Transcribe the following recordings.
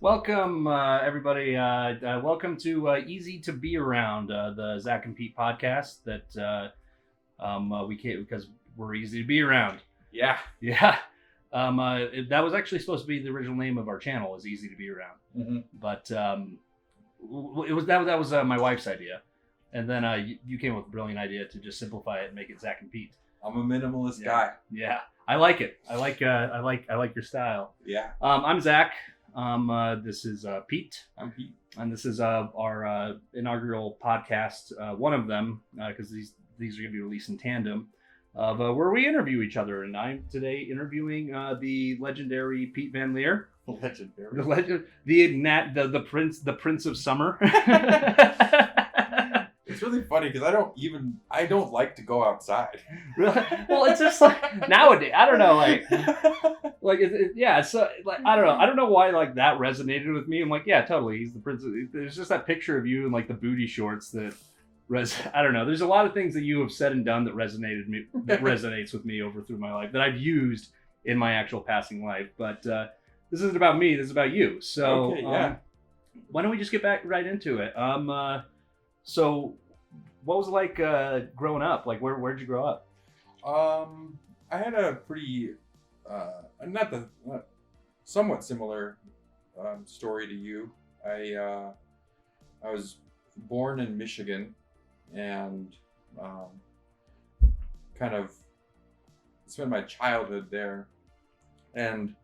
Welcome, everybody. Welcome to Easy to Be Around, the Zach and Pete podcast that we can't because we're easy to be around. Yeah. Yeah. That was actually supposed to be the original name of our channel, is Easy to Be Around. Mm-hmm. But it was that was my wife's idea, and then you came up with a brilliant idea to just simplify it and make it Zach and Pete. I'm a minimalist guy. Yeah, I like it. I like your style. Yeah. I'm Zach. This is Pete. I'm Pete. And this is our inaugural podcast, one of them, because these are going to be released in tandem, of where we interview each other. And I'm today interviewing the legendary Pete Van Leer. Legendary. The legend, the Prince of Summer. It's really funny because I don't like to go outside. Really? Well, it's just like nowadays. I don't know, it's like I don't know. I don't know why like that resonated with me. I'm like, yeah, totally. He's the prince. There's just that picture of you in like the booty shorts that I don't know. There's a lot of things that you have said and done that resonates with me over through my life that I've used in my actual passing life. But this isn't about me. This is about you. So okay, yeah. Why don't we just get back right into it? So what was it like growing up? Like where'd you grow up? I had a pretty somewhat similar story to you. I was born in Michigan and kind of spent my childhood there, and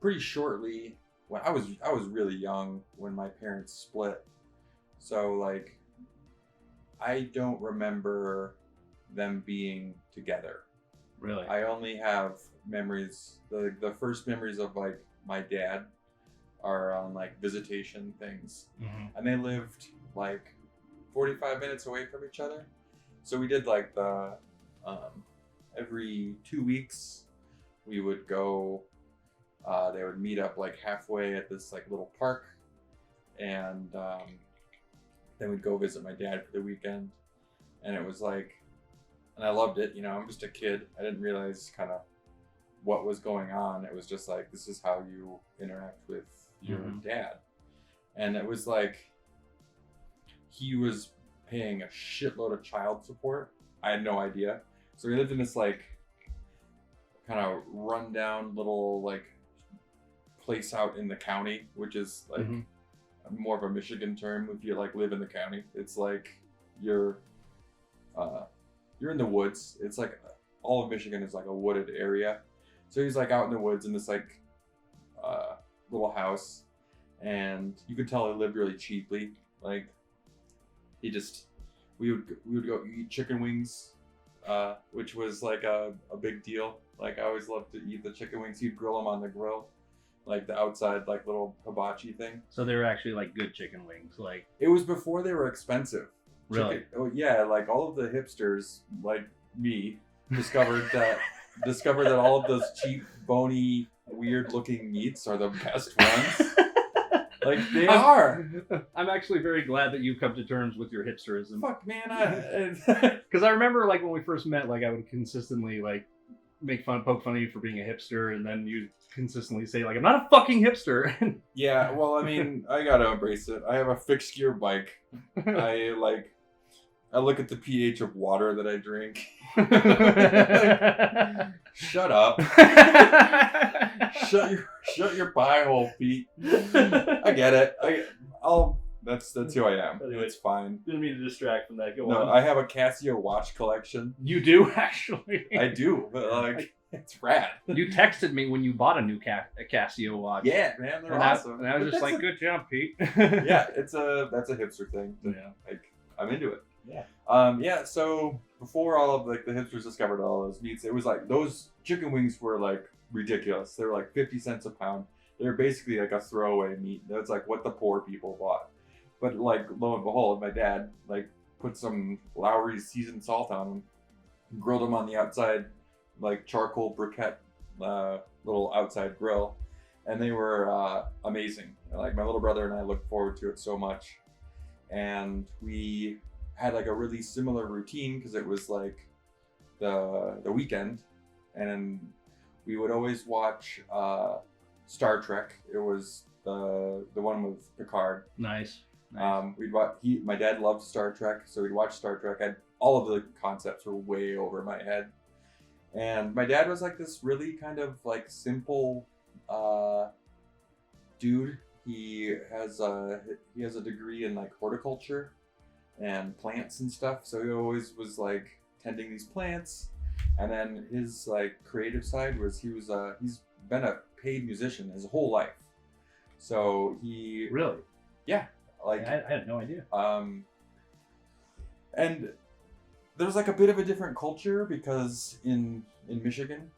pretty shortly when I was really young when my parents split, so like I don't remember them being together. Really? I only have memories. The first memories of like my dad are on like visitation things, and they lived like 45 minutes away from each other. So we did like the every 2 weeks we would go. They would meet up like halfway at this like little park, and then we'd go visit my dad for the weekend, and it was like, and I loved it. You know, I'm just a kid. I didn't realize kind of what was going on. It was just like, this is how you interact with your dad. And it was like, he was paying a shitload of child support. I had no idea. So we lived in this like kind of rundown little like place out in the county, which is like more of a Michigan term. If you like live in the county, it's like you're in the woods. It's like all of Michigan is like a wooded area. So he's like out in the woods in this like little house, and you could tell he lived really cheaply. Like we would go eat chicken wings, which was like a big deal. Like I always loved to eat the chicken wings. He'd grill them on the grill, like the outside like little hibachi thing. So they were actually like good chicken wings. Like it was before they were expensive. Really? Oh yeah, like all of the hipsters like me discovered that all of those cheap, bony, weird-looking meats are the best ones. Like they are. I'm actually very glad that you've come to terms with your hipsterism. Fuck man, because I remember like when we first met, like I would consistently like poke fun of you for being a hipster, and then you consistently say like, I'm not a fucking hipster. Yeah, well, I mean, I gotta embrace it. I have a fixed gear bike. I look at the pH of water that I drink. Shut up. Shut your pie hole, Pete. I get it. That's who I am. Anyway, it's fine. Didn't mean to distract from that. Go on. on. I have a Casio watch collection. You do, actually? I do, but like it's rad. You texted me when you bought a new Casio watch. Yeah, man, they're awesome. And I was just like, good job, Pete. Yeah, that's a hipster thing. Yeah. Like I'm into it. Yeah. So before all of like the hipsters discovered all those meats, it was like those chicken wings were like ridiculous. They were like 50 cents a pound. They were basically like a throwaway meat. That's like what the poor people bought. But like lo and behold, my dad like put some Lowry's seasoned salt on them, grilled them on the outside like charcoal briquette little outside grill, and they were amazing. Like my little brother and I looked forward to it so much, and we had like a really similar routine because it was like the weekend, and we would always watch Star Trek. It was the one with Picard. Nice. We'd watch. My dad loved Star Trek, so we'd watch Star Trek. All of the concepts were way over my head, and my dad was like this really kind of like simple dude. He has a degree in like horticulture and plants and stuff, so he always was like tending these plants. And then his like creative side was he's been a paid musician his whole life. So he really, yeah, like I had no idea. And there's like a bit of a different culture because in Michigan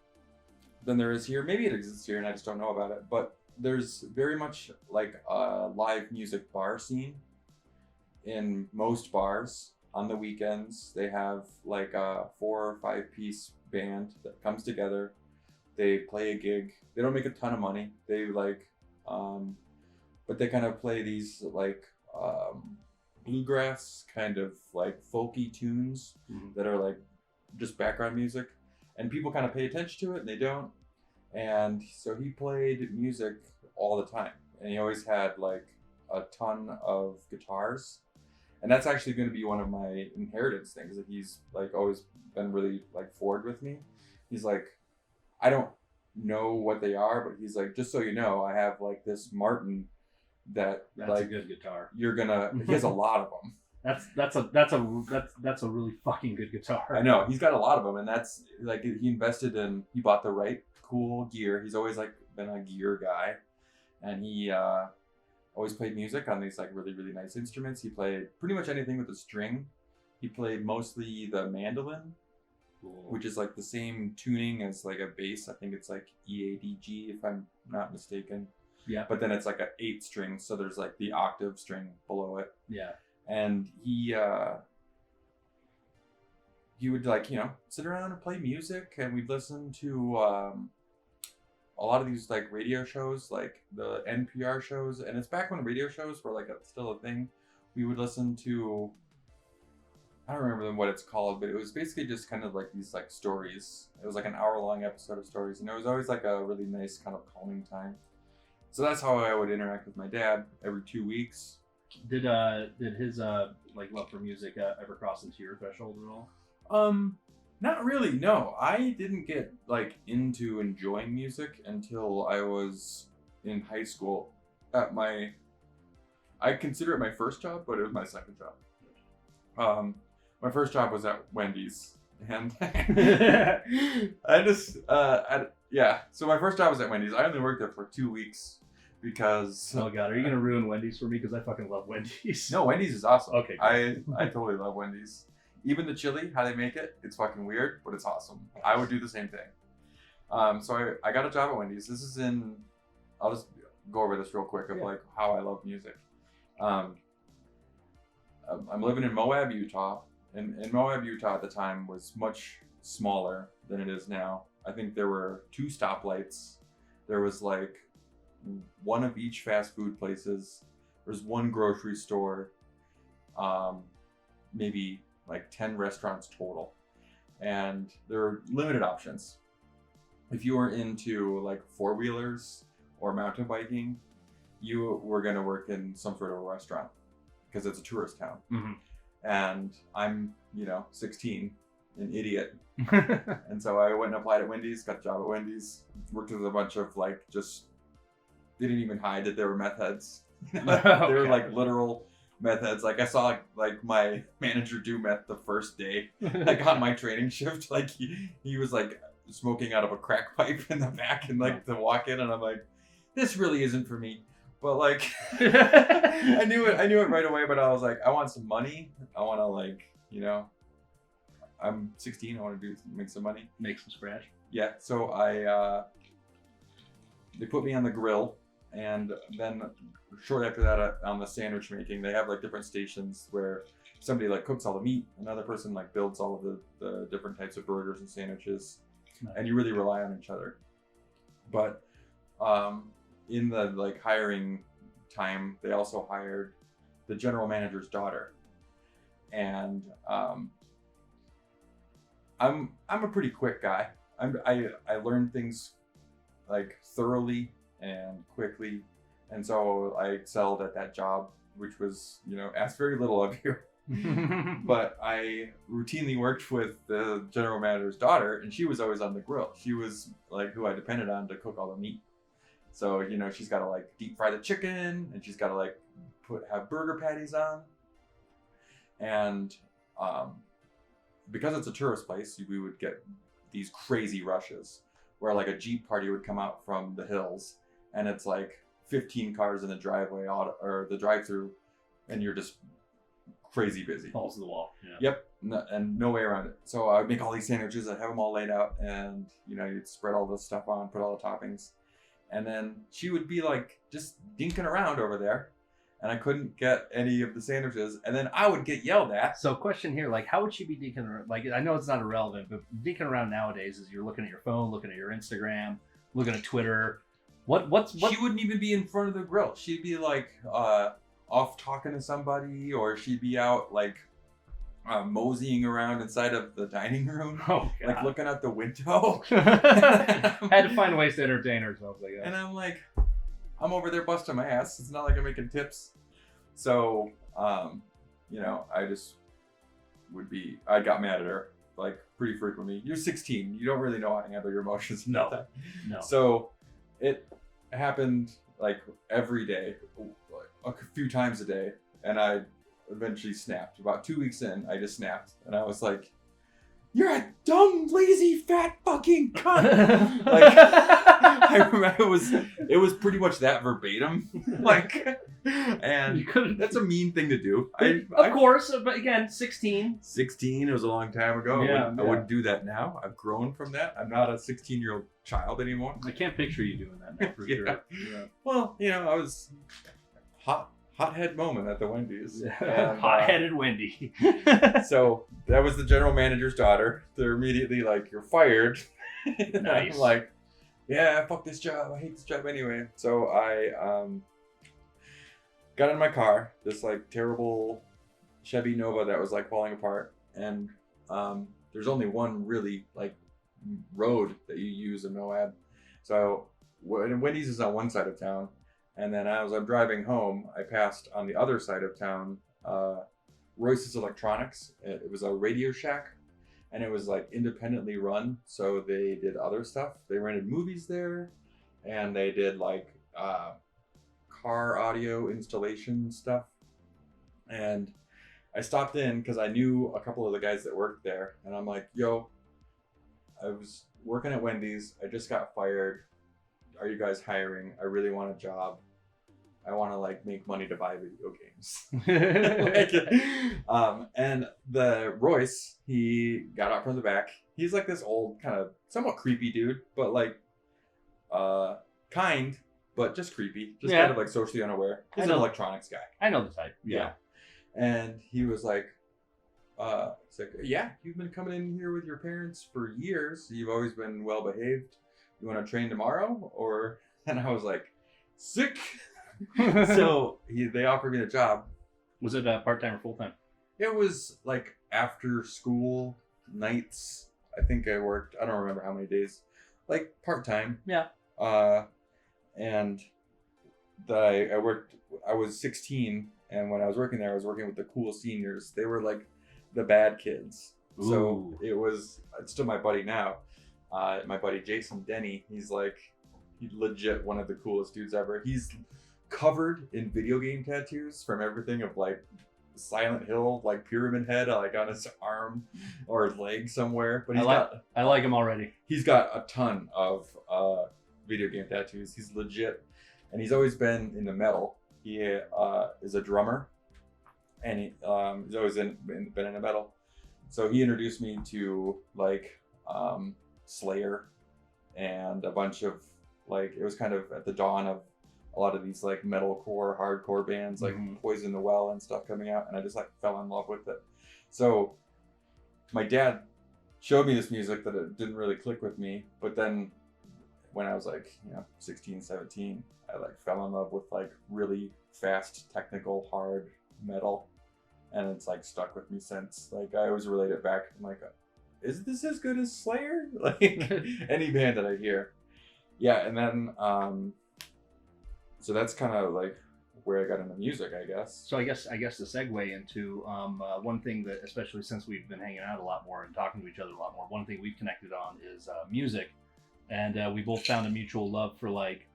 than there is here. Maybe it exists here and I just don't know about it. But there's very much like a live music bar scene in most bars. On the weekends, they have like a 4 or 5 piece band that comes together. They play a gig. They don't make a ton of money. They like, but they kind of play these like bluegrass kind of like folky tunes that are like just background music, and people kind of pay attention to it and they don't. And so he played music all the time, and he always had like a ton of guitars. And that's actually going to be one of my inheritance things that he's like always been really like forward with me. He's like, I don't know what they are, but he's like, just so you know, I have like this Martin that's like a good guitar. He has a lot of them. That's a really fucking good guitar. I know, he's got a lot of them, and that's like he bought the right cool gear. He's always like been a gear guy, and he always played music on these like really, really nice instruments. He played pretty much anything with a string. He played mostly the mandolin, which is like the same tuning as like a bass. I think it's like EADG if I'm not mistaken. Yeah. But then it's like a 8 string, so there's like the octave string below it. Yeah. And he would like, sit around and play music, and we'd listen to a lot of these like radio shows, like the NPR shows, and it's back when radio shows were like still a thing. We would listen to, I don't remember what it's called, but it was basically just kind of like these like stories. It was like an hour-long episode of stories, and it was always like a really nice kind of calming time. So that's how I would interact with my dad every 2 weeks. Did his like love for music ever cross into your threshold at all? Not really, no. I didn't get like into enjoying music until I was in high school. I consider it my first job, but it was my second job. My first job was at Wendy's, and so my first job was at Wendy's. I only worked there for 2 weeks because. Oh God, are you gonna ruin Wendy's for me? Because I fucking love Wendy's. No, Wendy's is awesome. Okay. I totally love Wendy's. Even the chili, how they make it, it's fucking weird, but it's awesome. I would do the same thing. So I got a job at Wendy's. This is I'll just go over this real quick of like how I love music. I'm living in Moab, Utah. And Moab, Utah at the time was much smaller than it is now. I think there were 2 stoplights. There was like 1 of each fast food places. There's 1 grocery store. Maybe like 10 restaurants total, and there are limited options. If you were into like 4-wheelers or mountain biking, you were going to work in some sort of a restaurant because it's a tourist town. Mm-hmm. And I'm 16, an idiot. And so I went and applied at Wendy's, got a job at Wendy's, worked with a bunch of like they didn't even hide that they were meth heads. They were like literal meth heads. Like I saw like my manager do meth the first day, like on my training shift. Like he was like smoking out of a crack pipe in the back, and like to walk in, and I'm like, this really isn't for me. But like, I knew it right away. But I was like, I want some money. I want to like, I'm 16. I want to make some money, make some scratch. Yeah. So they put me on the grill. And then short after that, on the sandwich making, they have like different stations where somebody like cooks all the meat, another person like builds all of the different types of burgers and sandwiches, and you really rely on each other. But in the like hiring time, they also hired the general manager's daughter, and I'm a pretty quick guy. I learn things like thoroughly and quickly, And so I excelled at that job, which was, asked very little of you. But I routinely worked with the general manager's daughter, and she was always on the grill. She was like who I depended on to cook all the meat. So, she's got to like deep fry the chicken, and she's got to like have burger patties on. And because it's a tourist place, we would get these crazy rushes where like a Jeep party would come out from the hills, and it's like 15 cars in the driveway or the drive-through, and you're just crazy busy. Balls to the wall. Yeah. Yep, and no way around it. So I would make all these sandwiches, I'd have them all laid out, and you'd spread all this stuff on, put all the toppings, and then she would be like just dinking around over there, and I couldn't get any of the sandwiches, and then I would get yelled at. So question here, like how would she be dinking around? Like I know it's not irrelevant, but dinking around nowadays is you're looking at your phone, looking at your Instagram, looking at Twitter. What? She wouldn't even be in front of the grill. She'd be like off talking to somebody, or she'd be out like moseying around inside of the dining room, like looking out the window. Had to find ways to entertain herself, I guess. And I'm like, I'm over there busting my ass. It's not like I'm making tips. So, I just I got mad at her like pretty frequently. You're 16. You don't really know how to handle your emotions. No. So it happened like every day, a few times a day. And I eventually snapped. About 2 weeks in, I just snapped. And I was like, "You're a dumb, lazy, fat fucking cunt." Like, I remember it was pretty much that verbatim. Like, and that's a mean thing to do. Of course, but again, 16. 16, it was a long time ago. Yeah, I wouldn't do that now. I've grown from that. I'm not a 16-year-old child anymore. I can't picture you doing that now for Yeah. sure. Yeah. Well, I was hothead moment at the Wendy's. And, hot-headed Wendy. So that was the general manager's daughter. They're immediately like, "You're fired." Nice. I'm like, "Yeah, fuck this job. I hate this job anyway." So I got in my car, this like terrible Chevy Nova that was like falling apart, and there's only one really like road that you use in Moab. So Wendy's is on one side of town. And then as I'm driving home, I passed on the other side of town, Royce's Electronics. It was a Radio Shack, and it was like independently run. So they did other stuff. They rented movies there, and they did like car audio installation stuff. And I stopped in because I knew a couple of the guys that worked there, and I'm like, "Yo, I was working at Wendy's. I just got fired. Are you guys hiring? I really want a job. I want to like make money to buy video games." And the Royce, he got out from the back. He's like this old, kind of somewhat creepy dude, but like kind, but just creepy, just kind of like socially unaware. He's an electronics guy. I know the type. Yeah. And he was like, "Yeah, you've been coming in here with your parents for years. You've always been well behaved. You want to train tomorrow?" And I was like, "Sick." So they offered me the job. Was it part-time or full-time? It was like after school nights. I think I worked, I don't remember how many days, like part-time. Yeah. And I was 16, and when I was working there, I was working with the cool seniors. They were like the bad kids. Ooh. So it's still my buddy now. My buddy Jason Denny, he's legit one of the coolest dudes ever. He's covered in video game tattoos from everything of like Silent Hill, like Pyramid Head, like on his arm or leg somewhere. But I like him already. He's got a ton of video game tattoos. He's legit, and he's always been into metal. He is a drummer, and he's always been into metal. So he introduced me to like Slayer and a bunch of like, it was kind of at the dawn of a lot of these like metalcore, hardcore bands like Poison the Well and stuff coming out, and I just like fell in love with it. So my dad showed me this music that it didn't really click with me, but then when I was like 16, 17, I like fell in love with like really fast, technical, hard metal, and it's like stuck with me since. Like I always relate it back. I'm like, is this as good as Slayer? Like any band that I hear. Yeah, and then So that's kind of like where I got into music, I guess. So I guess the segue into one thing that, especially since we've been hanging out a lot more and talking to each other a lot more, one thing we've connected on is music, and we both found a mutual love for like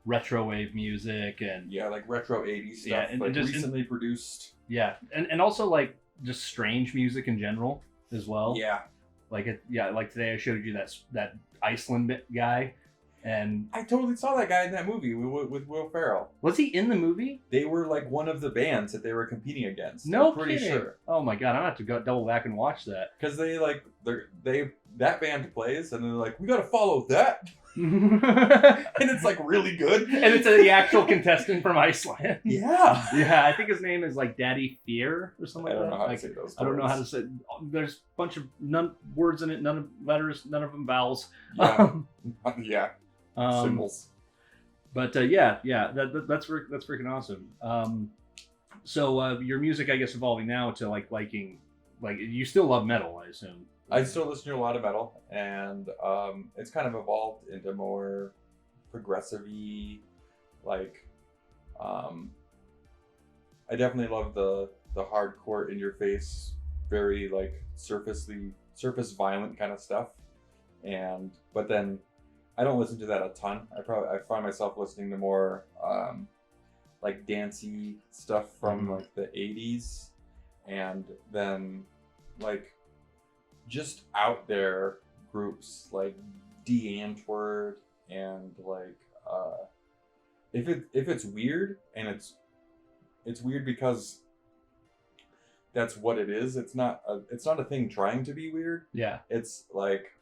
retro wave music and Yeah, like retro 80s stuff, yeah, and like just recently produced. yeah, and also like just strange music in general as well. Yeah. Like like today I showed you that Iceland guy, and I totally saw that guy in that movie with Will Ferrell. was he in the movie? They were like one of the bands that they were competing against. No, I'm pretty kidding. sure. Oh my god, I'm gonna have to go double back and watch that. Because they that band plays and they're like, we gotta follow that. And And it's like really good. it's the actual contestant from Iceland. Yeah. Yeah, I think his name is like Daddy Fear or something I like don't that. know how to Like, say those I don't know how to words. say. There's a bunch of words in it, none of letters, none of them vowels. Yeah. Yeah. Symbols. But that's freaking awesome. So your music, I guess, evolving now to liking, like you still love metal, I assume. I still listen to a lot of metal, and it's kind of evolved into more progressive-y, like, I definitely love the hardcore, in-your-face, very like surface violent kind of stuff, but then I don't listen to that a ton. I find myself listening to more like dancey stuff from like the 80s, and then like just out there groups like D Antwoord, and like if it's weird, and it's weird because that's what it is. It's not a thing trying to be weird. Yeah. It's like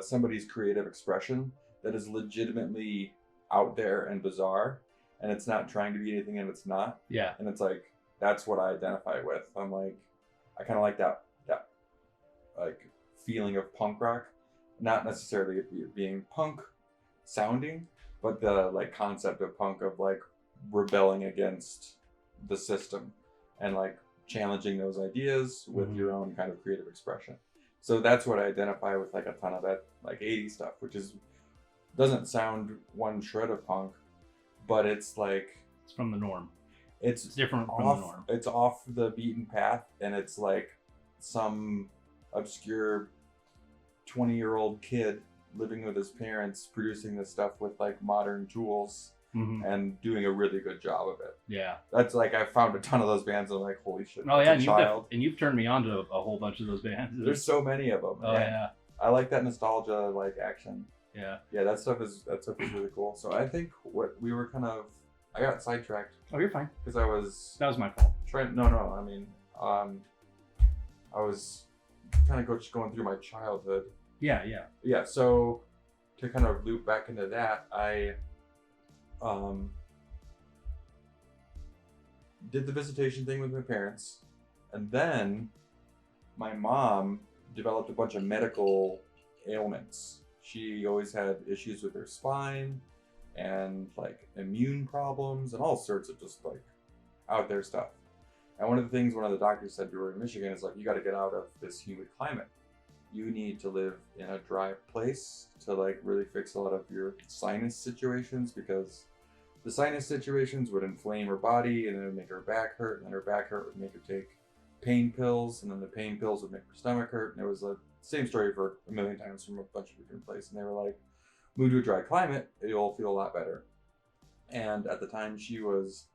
somebody's creative expression that is legitimately out there and bizarre, and it's not trying to be anything, and it's not. Yeah. And it's like that's what I identify with. I'm like, I kind of like that like feeling of punk rock, not necessarily it being punk sounding, but the like concept of punk, of like rebelling against the system and like challenging those ideas with your own kind of creative expression. So that's what I identify with, like a ton of that like 80s stuff, which doesn't sound one shred of punk, but it's like it's from the norm. It's different from the norm. It's off the beaten path, and it's like some obscure 20-year-old kid living with his parents producing this stuff with like modern tools and doing a really good job of it. Yeah. That's like, I found a ton of those bands and I'm like, holy shit. Oh yeah, and you've turned me on to a whole bunch of those bands. There's so many of them. Oh yeah. I like that nostalgia, like action. Yeah. Yeah, that stuff is really cool. So I think what we were I got sidetracked. Oh, you're fine. Because I was That was my fault. I mean, I was kind of going through my childhood. Yeah. Yeah, so to kind of loop back into that, I did the visitation thing with my parents, and then my mom developed a bunch of medical ailments. She always had issues with her spine and like immune problems and all sorts of just like out there stuff. And one of the things one of the doctors said to her in Michigan is like, you got to get out of this humid climate. You need to live in a dry place to like really fix a lot of your sinus situations, because the sinus situations would inflame her body, and it would make her back hurt, and then her back hurt would make her take pain pills, and then the pain pills would make her stomach hurt. And it was the same story for a million times from a bunch of different places. And they were like, move to a dry climate, you'll feel a lot better. And at the time she was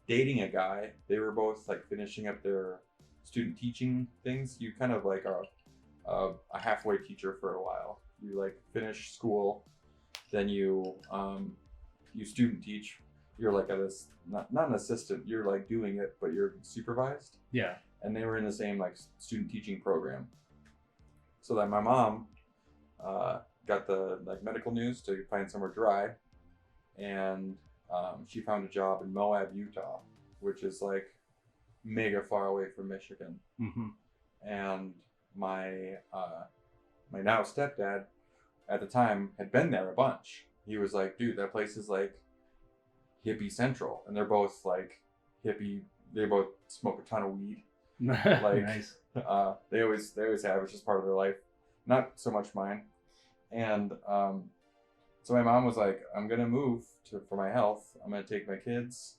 dating a guy, they were both like finishing up their student teaching things. You kind of like are a halfway teacher for a while. You like finish school, then you student teach. You're like not an assistant. You're like doing it, but you're supervised. Yeah. And they were in the same like student teaching program. So that my mom got the like medical news to find somewhere dry, and she found a job in Moab, Utah, which is like mega far away from Michigan. And my now stepdad at the time had been there a bunch. He was like, dude, that place is like hippie central, and they're both like hippie. They both smoke a ton of weed. Like, nice. They always have. It's just part of their life. Not so much mine. And So my mom was like, I'm going to move for my health. I'm going to take my kids.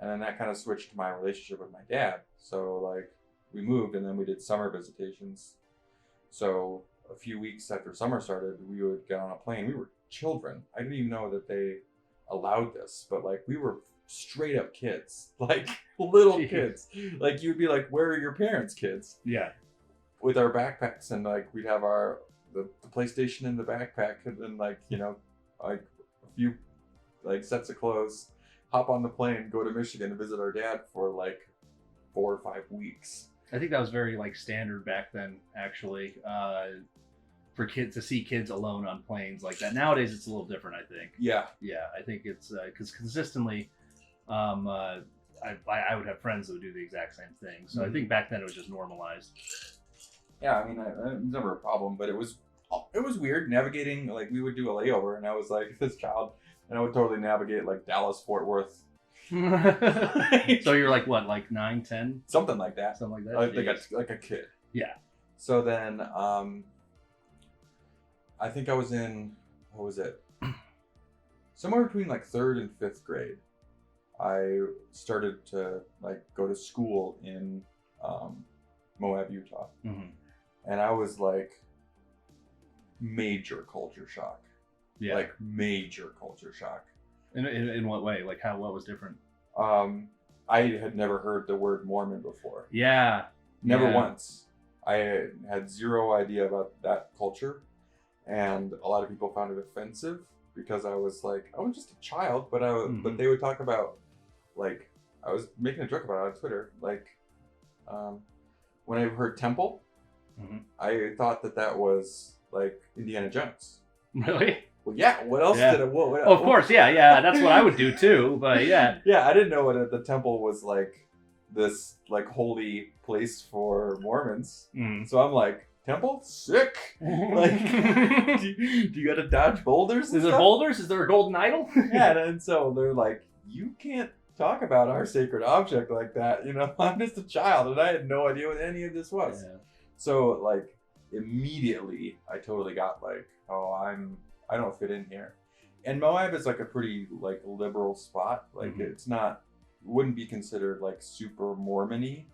And then that kind of switched to my relationship with my dad. So like we moved and then we did summer visitations. So a few weeks after summer started, we would get on a plane. We were children. I didn't even know that they allowed this, but like we were straight up kids, like little kids. Like you'd be like, where are your parents' kids? Yeah. With our backpacks, and like we'd have the PlayStation in the backpack, and then like, you know, like a few like sets of clothes, hop on the plane, go to Michigan to visit our dad for like 4 or 5 weeks. I think that was very like standard back then, actually, for kids to see kids alone on planes like that. Nowadays, it's a little different, I think. Yeah. Yeah, I think it's because consistently, I would have friends that would do the exact same thing. So I think back then it was just normalized. Yeah, I mean, it was never a problem, but it was weird navigating. Like we would do a layover, and I was like this child, and I would totally navigate like Dallas, Fort Worth. So you're like what, like 9, 10? Something like that. Something like that. Like a kid. Yeah. So then, I think I was in, what was it? Somewhere between like 3rd and 5th grade. I started to like go to school in Moab, Utah. Mm-hmm. And I was like major culture shock. Yeah. Like major culture shock. In what way? Like what was different? I had never heard the word Mormon before. Yeah. Never once. I had zero idea about that culture. And a lot of people found it offensive because I was just a child, but but they would talk about, like, I was making a joke about it on Twitter, like, when I heard temple, I thought that was like Indiana Jones. Really? Well, yeah. What else did it? What, of course, yeah. That's what I would do too. But yeah. Yeah, I didn't know what the temple was like. This like holy place for Mormons. So I'm like, temple, sick. Like, do you got to dodge boulders? Is there boulders? Is there a golden idol? Yeah, and so they're like, you can't talk about our sacred object like that. You know, I'm just a child, and I had no idea what any of this was. Yeah. So like immediately, I totally got like, oh, I don't fit in here. And Moab is like a pretty like liberal spot. Like it's wouldn't be considered like super Mormon-y,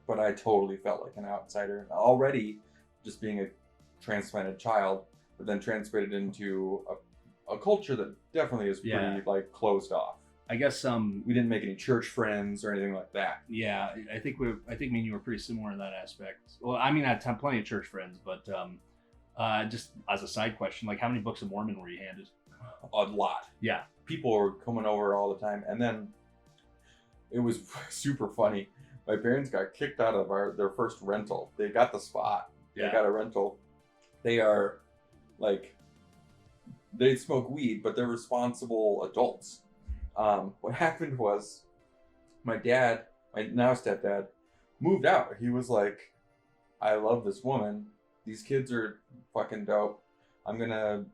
but I totally felt like an outsider already, just being a transplanted child, but then translated into a culture that definitely is pretty like closed off. I guess we didn't make any church friends or anything like that. Yeah, I think me and you were pretty similar in that aspect. Well, I mean, I had plenty of church friends, but just as a side question, like how many books of Mormon were you handed? A lot. Yeah, people were coming over all the time, and then it was super funny. My parents got kicked out of their first rental. They got the spot. Yeah. They got a rental. They are like, they smoke weed, but they're responsible adults. What happened was my dad, my now stepdad, moved out. He was like, I love this woman. These kids are fucking dope. I'm going to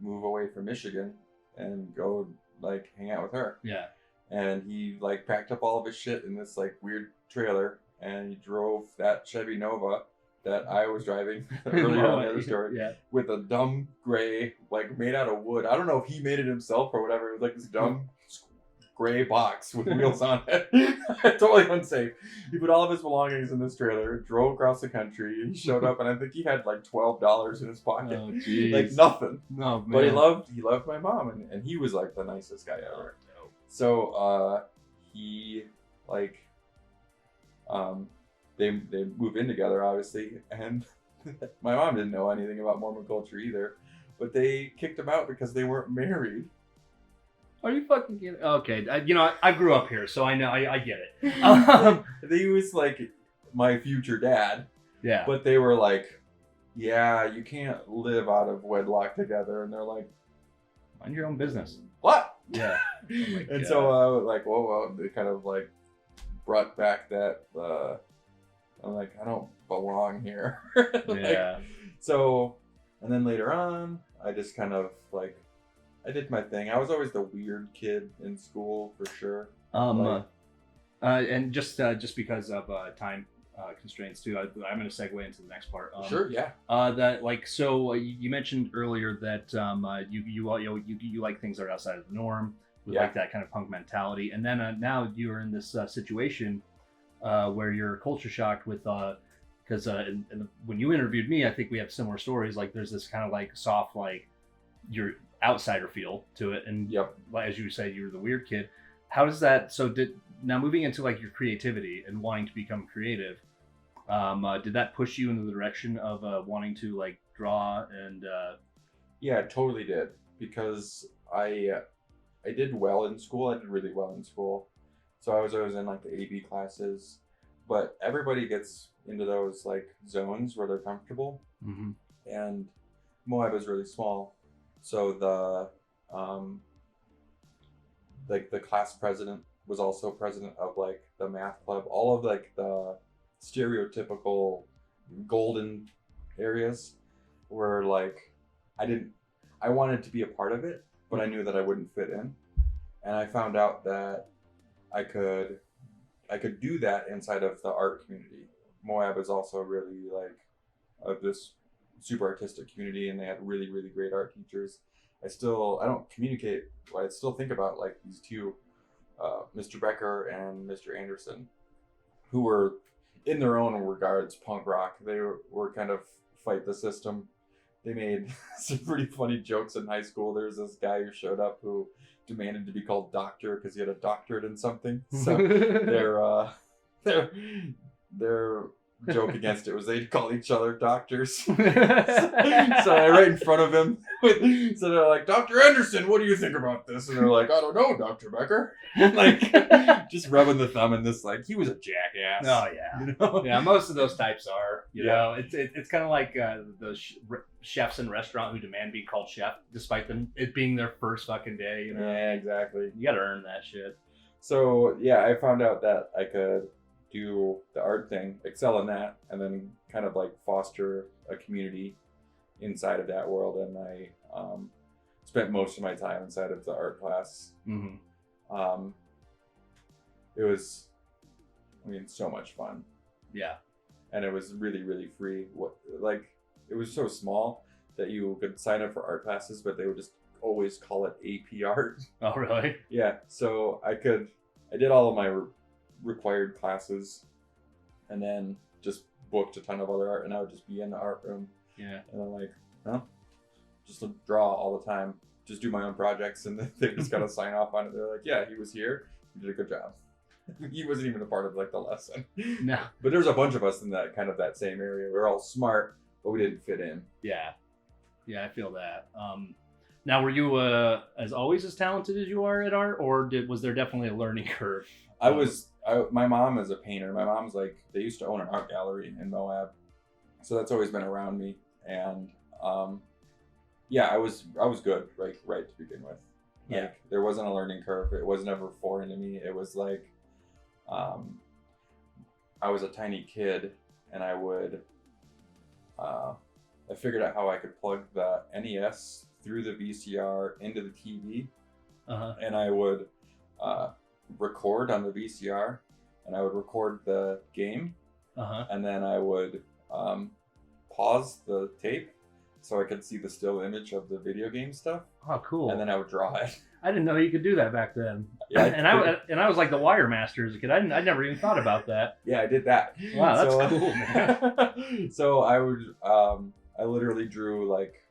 move away from Michigan and go like hang out with her. Yeah. And he like packed up all of his shit in this like weird trailer, and he drove that Chevy Nova that I was driving earlier on the other story, with a dumb gray, like made out of wood. I don't know if he made it himself or whatever. It was like this dumb gray box with wheels on it. Totally unsafe. He put all of his belongings in this trailer, drove across the country. He showed up, and I think he had like $12 in his pocket. Oh, like nothing. No, man. But he loved my mom, and he was like the nicest guy ever. So he like they move in together, obviously, and my mom didn't know anything about Mormon culture either, but they kicked him out because they weren't married. Are you fucking kidding? Okay, I grew up here, so I know I get it. He was like my future dad. Yeah. But they were like, yeah, you can't live out of wedlock together, and they're like, mind your own business. What? Yeah. And so I was like, well, they kind of like brought back that, I'm like, I don't belong here. Yeah. So, and then later on, I just kind of like, I did my thing. I was always the weird kid in school for sure. And just because of time, constraints too. I'm going to segue into the next part. Sure, yeah. That like so you mentioned earlier that you like things that are outside of the norm, with like that kind of punk mentality, and then now you're in this situation where you're culture shocked with because when you interviewed me, I think we have similar stories. Like there's this kind of like soft like your outsider feel to it, and as you said, you were the weird kid. How does that? So now moving into like your creativity and wanting to become creative, did that push you in the direction of wanting to like draw and? Yeah, it totally did, because I did well in school. I did really well in school, so I was always in like the AB classes. But everybody gets into those like zones where they're comfortable, and Moab is really small, so the like the class president was also president of like the math club, all of like the stereotypical golden areas where like I wanted to be a part of it, but I knew that I wouldn't fit in. And I found out that I could do that inside of the art community. Moab is also really like this super artistic community, and they had really, really great art teachers. I don't communicate, but I still think about like these two, Mr. Becker and Mr. Anderson, who were in their own regards punk rock. They were kind of fight the system. They made some pretty funny jokes in high school. There was this guy who showed up who demanded to be called doctor because he had a doctorate in something. So their joke against it was they'd call each other doctors. So I right in front of him. So they're like, Dr. Anderson, what do you think about this? And they're like, I don't know, Dr. Becker. Like, just rubbing the thumb in this, like, he was a jackass. Oh, yeah. You know? Yeah, most of those types are. You know, it's kind of like the chefs in restaurant who demand being called chef, despite it being their first fucking day. You know? Yeah, exactly. You got to earn that shit. So, yeah, I found out that I could do the art thing, excel in that, and then kind of like foster a community inside of that world. And I spent most of my time inside of the art class. It was, so much fun. Yeah. And it was really, really free. It was so small that you could sign up for art classes, but they would just always call it AP art. Oh, really? Yeah. So I did all of my required classes, and then just booked a ton of other art, and I would just be in the art room. Yeah. And I'm like, just draw all the time, just do my own projects, and then they just gotta sign off on it. They're like, yeah, he was here, he did a good job. He wasn't even a part of like the lesson. No. But there's a bunch of us in that same area. We're all smart, but we didn't fit in. Yeah. Yeah, I feel that. Now, were you as always as talented as you are at art, or was there definitely a learning curve? My mom is a painter. My mom's like, they used to own an art gallery in Moab, so that's always been around me. And I was good right to begin with. There wasn't a learning curve. It was never foreign to me. It was like, I was a tiny kid, and I figured out how I could plug the NES through the VCR into the TV, and I would record on the VCR, and I would record the game, and then I would pause the tape so I could see the still image of the video game stuff. Oh, cool! And then I would draw it. I didn't know you could do that back then. Yeah, I was like the Wire Master as a kid. I never even thought about that. Yeah, I did that. Wow, that's cool, man. So I would I literally drew like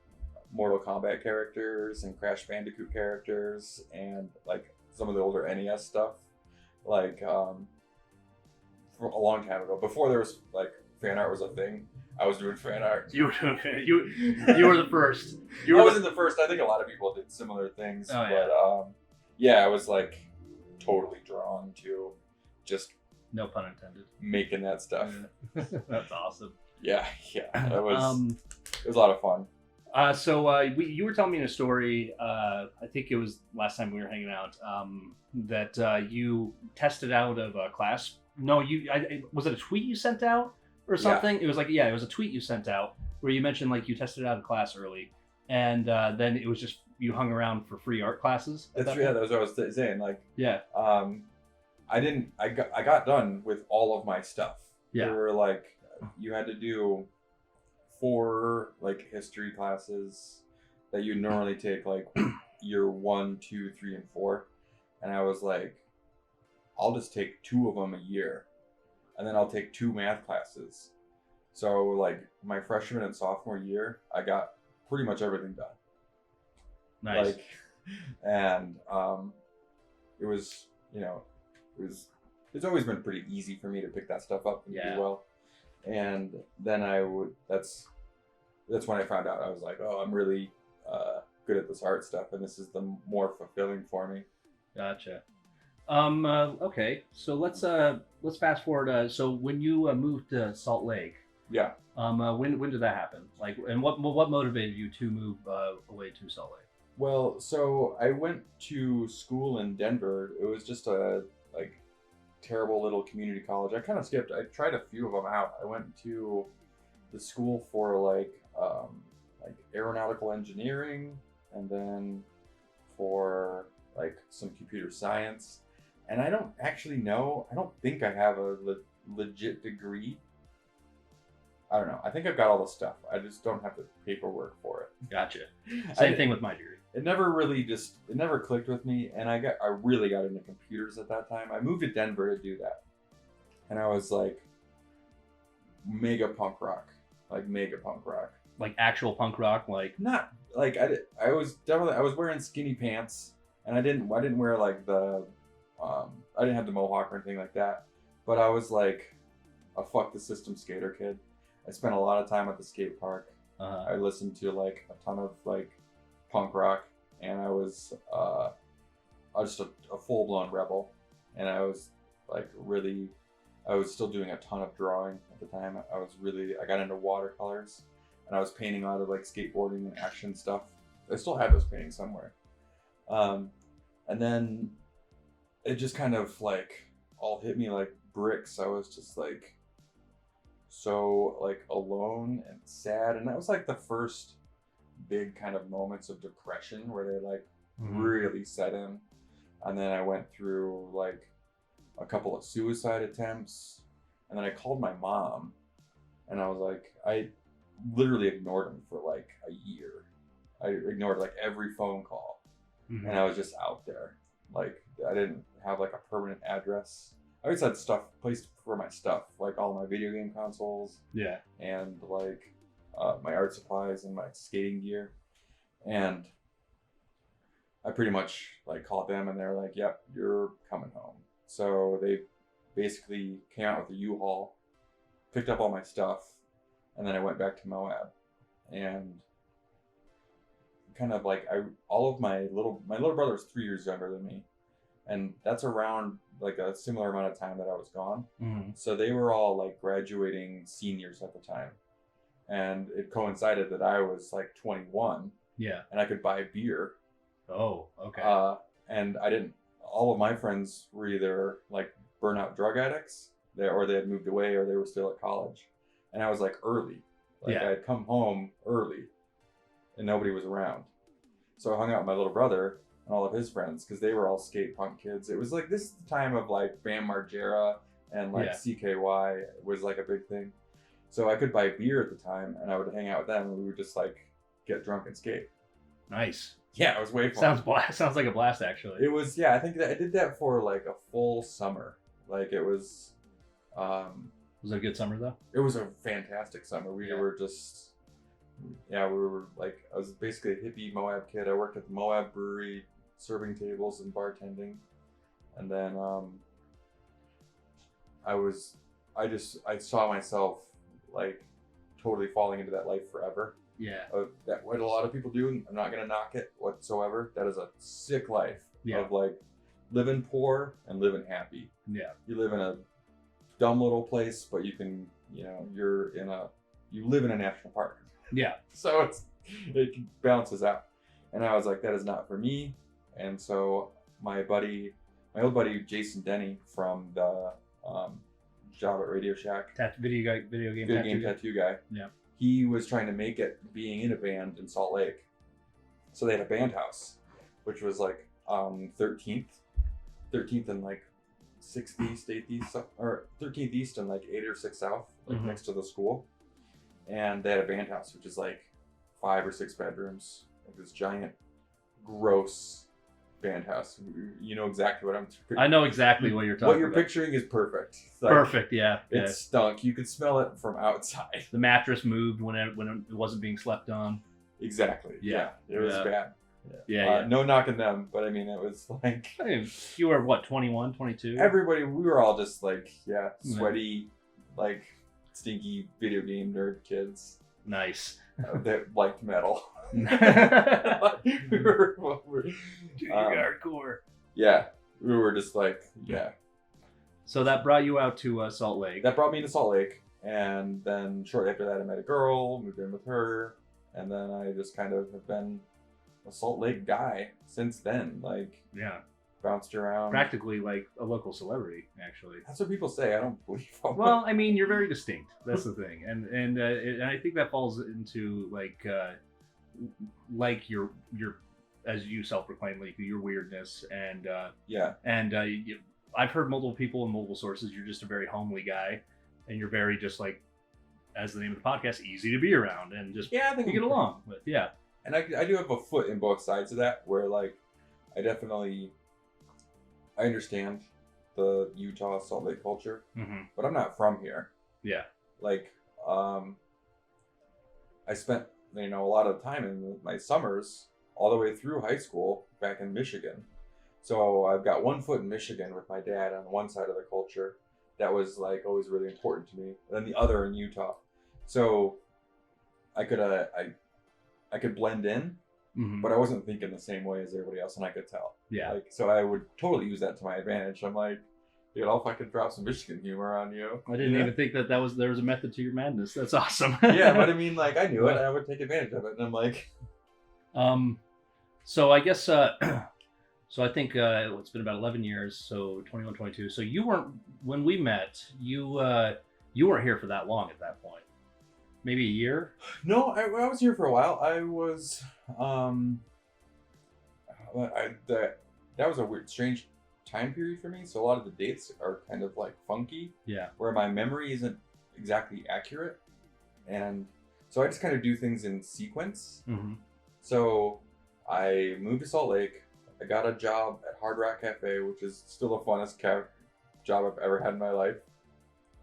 Mortal Kombat characters and Crash Bandicoot characters and like some of the older NES stuff, like for a long time ago, before there was like fan art was a thing. I was doing fan art. You were doing fan. You were the first. I wasn't the first. I think a lot of people did similar things. Oh, yeah. But I was like totally drawn to just no pun intended making that stuff. Yeah. That's awesome. Yeah. It was a lot of fun. So you were telling me in a story, I think it was last time we were hanging out, that you tested out of a class. No, was it a tweet you sent out or something? Yeah. It was like, it was a tweet you sent out where you mentioned like you tested out of class early, and then it was just you hung around for free art classes. That's true. Yeah, that was what I was saying. Like, I got done with all of my stuff. Yeah. There were like, you had to do 4 like history classes that you normally take like year 1, 2, 3, and 4. And I was like, I'll just take 2 of them a year. And then I'll take 2 math classes. So like my freshman and sophomore year, I got pretty much everything done. Nice. Like, and it was, it's always been pretty easy for me to pick that stuff up and do well. And then that's when I found out. I was like, oh, I'm really good at this art stuff, and this is the more fulfilling for me. Gotcha. Okay, so let's fast forward. So when you moved to Salt Lake, yeah. When did that happen? Like, and what motivated you to move away to Salt Lake? Well, so I went to school in Denver. It was just a like terrible little community college. I kind of skipped. I tried a few of them out. I went to the school for like aeronautical engineering, and then for like some computer science. And I don't actually know. I don't think I have a legit degree. I don't know. I think I've got all the stuff. I just don't have the paperwork for it. Gotcha. Same thing with my degree. It never clicked with me, and I really got into computers at that time. I moved to Denver to do that, and I was like mega punk rock. Like actual punk rock, like not like I was wearing skinny pants, and I didn't wear like the I didn't have the mohawk or anything like that, but I was like a fuck the system skater kid. I spent a lot of time at the skate park. I listened to like a ton of like punk rock, and I was just a full blown rebel, and I was still doing a ton of drawing at the time. I got into watercolors, and I was painting a lot of like skateboarding and action stuff. I still have those paintings somewhere. And then it just kind of like all hit me like bricks. I was just like so like alone and sad, and that was like the first big kind of moments of depression where they like really set in. And then I went through like a couple of suicide attempts, and then I called my mom, and I was like, I literally ignored him for like a year. I ignored like every phone call, and I was just out there. Like I didn't have like a permanent address. I always had stuff placed for my stuff, like all my video game consoles, and like my art supplies and my skating gear. And I pretty much like called them, and they're like, "Yep, you're coming home." So they basically came out with a U-Haul, picked up all my stuff, and then I went back to Moab, and kind of like my little brother is 3 years younger than me, and that's around like a similar amount of time that I was gone. So they were all like graduating seniors at the time, and it coincided that I was like 21. Yeah. And I could buy beer. Oh, okay. And I didn't. All of my friends were either like burnout drug addicts, or they had moved away, or they were still at college, and I was like early. Like I had come home early, and nobody was around. So I hung out with my little brother and all of his friends, because they were all skate punk kids. It was like, this is the time of like Bam Margera and like CKY was like a big thing. So I could buy beer at the time, and I would hang out with them, and we would just like get drunk and skate. Nice. Yeah, it was way fun. Sounds like a blast, actually. It was, I think that I did that for like a full summer. Like it was. Was it a good summer though? It was a fantastic summer. We were just. Yeah, we were like, I was basically a hippie Moab kid. I worked at the Moab Brewery, serving tables and bartending, and then I saw myself like totally falling into that life forever. Yeah. That what a lot of people do. I'm not gonna knock it whatsoever. That is a sick life of like living poor and living happy. Yeah. You live in a dumb little place, but you can, you live in a national park. Yeah. So it balances out. And I was like, that is not for me. And so my old buddy Jason Denny from the job at Radio Shack, video game tattoo guy. Yeah. He was trying to make it being in a band in Salt Lake. So they had a band house, which was like 13th and like 6th East, 8th East, or 13th East and like 8 or 6 South, like Mhm. next to the school. And they had a band house, which is like 5 or 6 bedrooms, like this giant, gross band house. You know exactly what I'm. I know exactly what you're talking about. What you're picturing is perfect. It's like, Perfect, yeah. It stunk. You could smell it from outside. The mattress moved when it wasn't being slept on. Exactly. Yeah. It was bad. Yeah. No knocking them, but I mean, it was like. I mean, you were what, 21, 22? Everybody, we were all just like, sweaty, like stinky video game nerd kids. Nice. That liked metal. Dude, you're hardcore. Yeah, we were just like, yeah. So that brought you out to Salt Lake. That brought me to Salt Lake, and then shortly after that, I met a girl, moved in with her, and then I just kind of have been a Salt Lake guy since then. Like, yeah, bounced around. practically like a local celebrity, actually. That's what people say. I don't believe them. Well, I mean, you're very distinct. That's the thing, and I think that falls into like your as you self-proclaim, like your weirdness, and I've heard multiple people in multiple sources. You're just a very homely guy, and you're very just like, as the name of the podcast, easy to be around, and just I think you get along with. Yeah, and I do have a foot in both sides of that, where like I understand the Utah Salt Lake culture, but I'm not from here. Yeah, like I spent a lot of time in my summers all the way through high school back in Michigan. So I've got one foot in Michigan with my dad on one side of the culture that was like always really important to me, and then the other in Utah. So I could blend in, but I wasn't thinking the same way as everybody else, and I could tell. Yeah. Like, so I would totally use that to my advantage. I'm like, dude, I'll fucking drop some Michigan humor on you. I didn't even think that there was a method to your madness. That's awesome. Yeah, but I mean, like, I knew it, and I would take advantage of it, and I'm like, so I guess, so I think it's been about 11 years, so 21, 22. So you weren't, when we met, you weren't here for that long at that point. Maybe a year? No, I was here for a while. I was, that was a weird, strange time period for me. So a lot of the dates are kind of like funky. Yeah. Where my memory isn't exactly accurate. And so I just kind of do things in sequence. So I moved to Salt Lake. I got a job at Hard Rock Cafe, which is still the funnest job I've ever had in my life.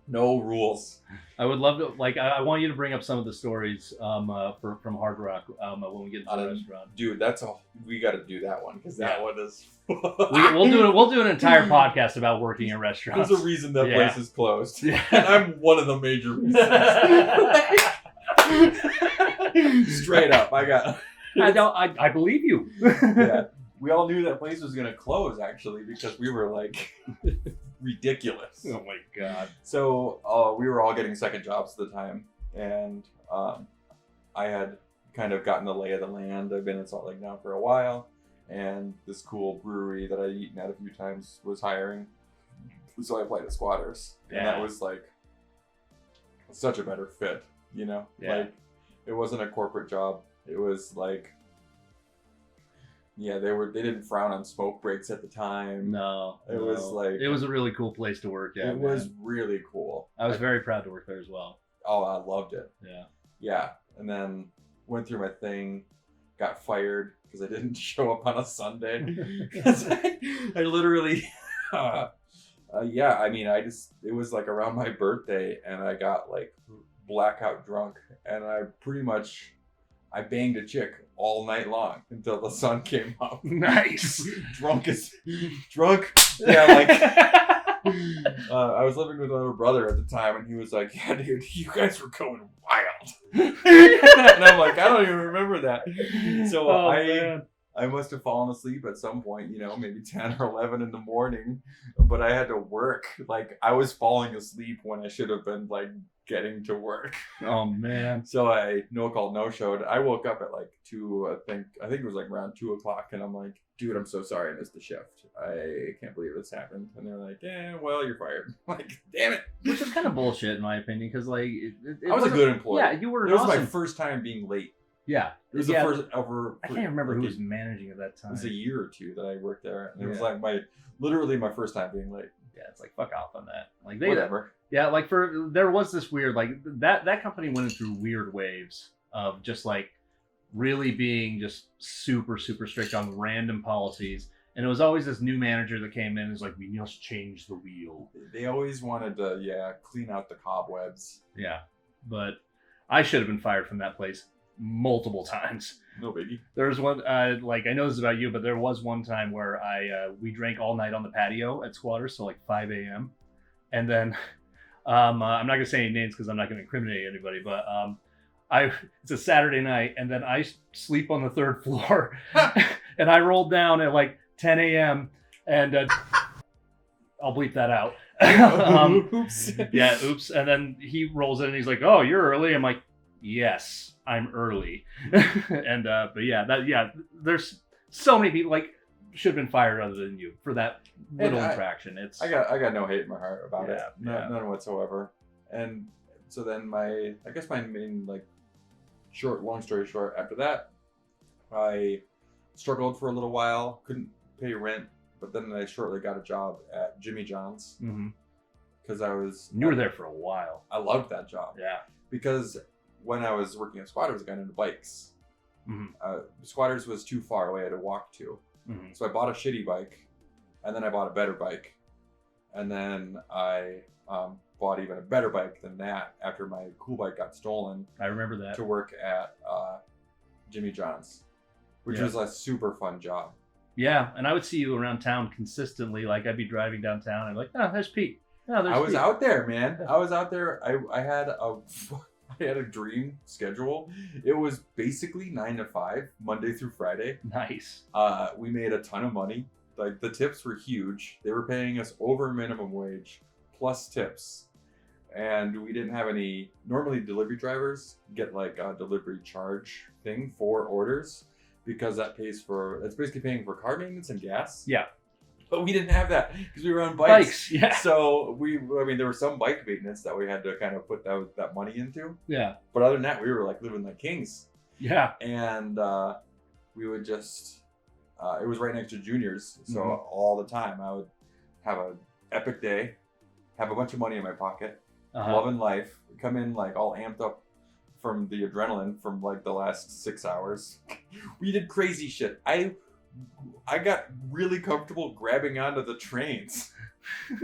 No rules. I would love to, like, I want you to bring up some of the stories from Hard Rock when we get into the restaurant. Dude, we got to do that one, because that one is. We'll do an entire podcast about working in restaurants. There's a reason that place is closed. Yeah. And I'm one of the major reasons. Straight up, I believe you. Yeah. We all knew that place was gonna close, actually, because we were like ridiculous. Oh my god. So we were all getting second jobs at the time, and I had kind of gotten the lay of the land. I've been in Salt Lake now for a while, and this cool brewery that I'd eaten at a few times was hiring. So I applied to Squatters, and that was like such a better fit, Yeah. Like, it wasn't a corporate job. It was like, yeah, they didn't frown on smoke breaks at the time. No. It was a really cool place to work at. It was really cool. I was very proud to work there as well. Oh, I loved it. Yeah. Yeah. And then went through my thing, got fired because I didn't show up on a Sunday. I literally I mean, it was like around my birthday, and I got like blackout drunk, and I banged a chick all night long until the sun came up. Nice. Drunk. Yeah, like I was living with my little brother at the time, and he was like, "Yeah, dude, you guys were going wild." And I'm like, I don't even remember that. So I must have fallen asleep at some point, maybe 10 or 11 in the morning, but I had to work. Like, I was falling asleep when I should have been like getting to work. Oh man. So I no-showed. I woke up at like 2, I think it was like around 2 o'clock, and I'm like, dude, I'm so sorry I missed the shift. I can't believe this happened. And they're like, yeah, well, you're fired. I'm like, damn it. Which is kind of bullshit in my opinion, because like I was a good employee. Yeah, you were. It was my first time being late. Yeah. It was the first ever. I can't remember who was managing at that time. It was a year or two that I worked there, and it was like literally my first time being late. Yeah, it's like, fuck off on that. Like Whatever. Yeah, like there was this weird, like that company went through weird waves of just like really being just super, super strict on random policies. And it was always this new manager that came in and was like, we must change the wheel. They always wanted to, clean out the cobwebs. Yeah, but I should have been fired from that place multiple times. No biggie. There was one, like, I know this is about you, but there was one time where we drank all night on the patio at Squatters, so like 5 a.m. And then, I'm not going to say any names because I'm not going to incriminate anybody, but it's a Saturday night, and then I sleep on the third floor, and I rolled down at like 10 a.m. and I'll bleep that out. Oops. Yeah, oops. And then he rolls in and he's like, "Oh, you're early." I'm like, "Yes, I'm early." And there's so many people like should have been fired other than you for that little infraction. I got no hate in my heart about it. Yeah. None whatsoever. And so then my main like long story short, after that, I struggled for a little while, couldn't pay rent, but then I shortly got a job at Jimmy John's because you were there for a while. I loved that job. Yeah. Because when I was working at Squatters, I got into bikes. Squatters was too far away. I had to walk to. So I bought a shitty bike, and then I bought a better bike, and then I bought even a better bike than that after my cool bike got stolen. I remember that. To work at Jimmy John's, which was a super fun job. Yeah, and I would see you around town consistently. Like I'd be driving downtown, and I'm like, "Oh, there's Pete." Oh, there's I was Pete. out there, man. I was out there. I had a dream schedule. It was basically 9 to 5, Monday through Friday. Nice. We made a ton of money. Like the tips were huge. They were paying us over minimum wage plus tips. And we didn't have any. Normally delivery drivers get like a delivery charge thing for orders because it's basically paying for car maintenance and gas. Yeah. But we didn't have that because we were on bikes. Yeah. So there was some bike maintenance that we had to kind of put that money into. Yeah. But other than that, we were like living like kings. Yeah. And we would just, it was right next to Junior's. So all the time I would have an epic day, have a bunch of money in my pocket, loving life, come in like all amped up from the adrenaline from like the last 6 hours. We did crazy shit. I got really comfortable grabbing onto the trains.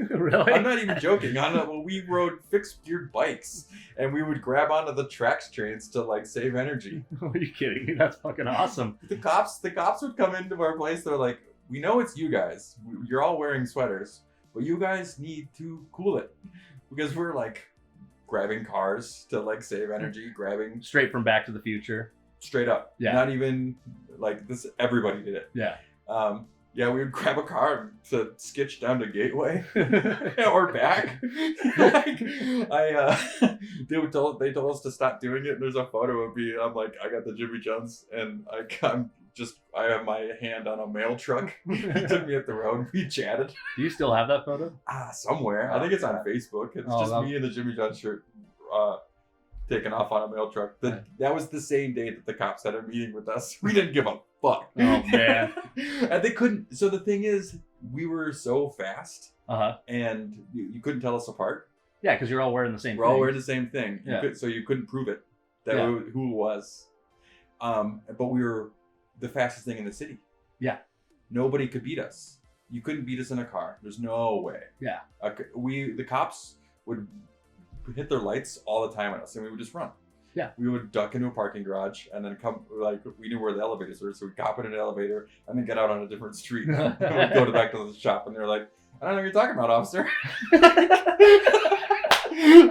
Really? I'm not even joking. We rode fixed geared bikes and we would grab onto the tracks trains to like save energy. Are you kidding me? That's fucking awesome. The cops would come into our place. They're like, "We know it's you guys. You're all wearing sweaters, but you guys need to cool it." Because we're like grabbing cars to like save energy, grabbing straight from Back to the Future. Straight up. Yeah. Not even like this. Everybody did it. Yeah. We would grab a car to skitch down to Gateway or back. They told us to stop doing it. And there's a photo of me. I'm like, I got the Jimmy John's, and I have my hand on a mail truck. He took me up the road. We chatted. Do you still have that photo? Somewhere. I think it's on Facebook. It's just me in the Jimmy John's shirt. Taken off on a mail truck. That was the same day that the cops had a meeting with us. We didn't give a fuck. Oh man. And they couldn't. So the thing is, we were so fast, and you couldn't tell us apart. Yeah, because you're all wearing the same. We're all wearing the same thing. Yeah. So you couldn't prove it who it was. But we were the fastest thing in the city. Yeah. Nobody could beat us. You couldn't beat us in a car. There's no way. Yeah. The cops would hit their lights all the time on us, and we would just run. Yeah. We would duck into a parking garage and then come, like, we knew where the elevators were, so we'd hop in an elevator and then get out on a different street. And we'd go back to the shop, and they're like, "I don't know what you're talking about, officer."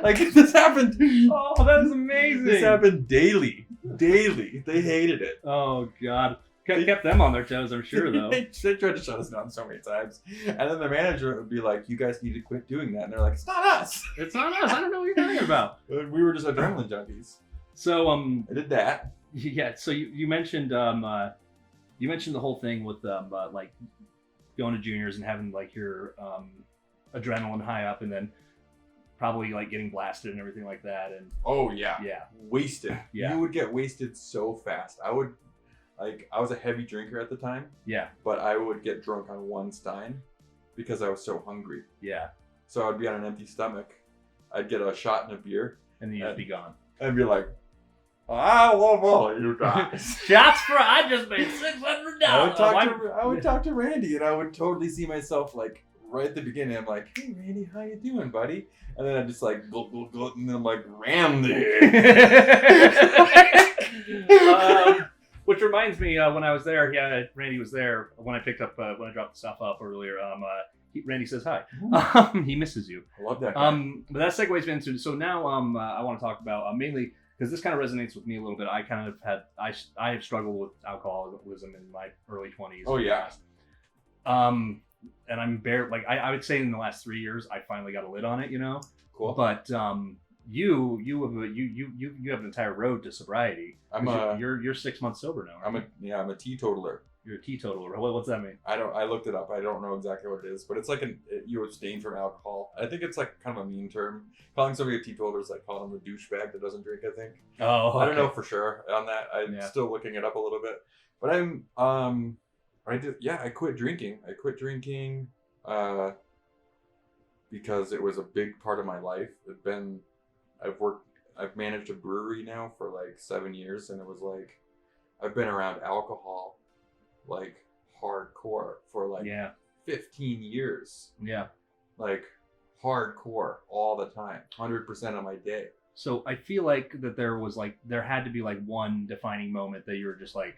Like, this happened. Oh, that's amazing. This happened daily. They hated it. Oh, God. Kept them on their toes, I'm sure, though. They tried to shut us down so many times. And then the manager would be like, "You guys need to quit doing that." And they're like, "It's not us. It's not us. I don't know what you're talking about." We were just adrenaline junkies. So, I did that. Yeah, so you mentioned the whole thing with like going to juniors and having like your adrenaline high up, and then probably like getting blasted and everything like that. And oh yeah, wasted. Yeah, you would get wasted so fast. I was a heavy drinker at the time. Yeah, but I would get drunk on one stein because I was so hungry. Yeah. So I'd be on an empty stomach. I'd get a shot and a beer. And then you'd be gone. I'd be like, I love all you guys. Shots for I just made $600. I would talk to Randy, and I would totally see myself like right at the beginning. I'm like, hey Randy, how you doing, buddy? And then I just like gulp, gulp, gulp, and then I'm like, Randy. Which reminds me, when I was there, Randy was there when I picked up when I dropped the stuff off earlier. Randy says hi. He misses you. I love that guy. But that segues me into, so now I want to talk about mainly because this kind of resonates with me a little bit. I kind of had I have struggled with alcoholism in my early 20s. Oh yeah. And I'm I would say in the last 3 years I finally got a lid on it. Cool. But you have an entire road to sobriety. You're 6 months sober now. Right? I'm a teetotaler. You're a teetotaler. What's that mean? I looked it up. I don't know exactly what it is, but it's like you abstain from alcohol. I think it's like kind of a mean term. Calling somebody a teetotaler is like calling them a douchebag that doesn't drink. I think. Oh. Okay. I don't know for sure on that. I'm still looking it up a little bit, but I quit drinking. I quit drinking because it was a big part of my life. I've managed a brewery now for like 7 years, and it was like I've been around alcohol like hardcore for like 15 years. Yeah. Like hardcore all the time, 100% of my day. So I feel like that there had to be like one defining moment that you were just like,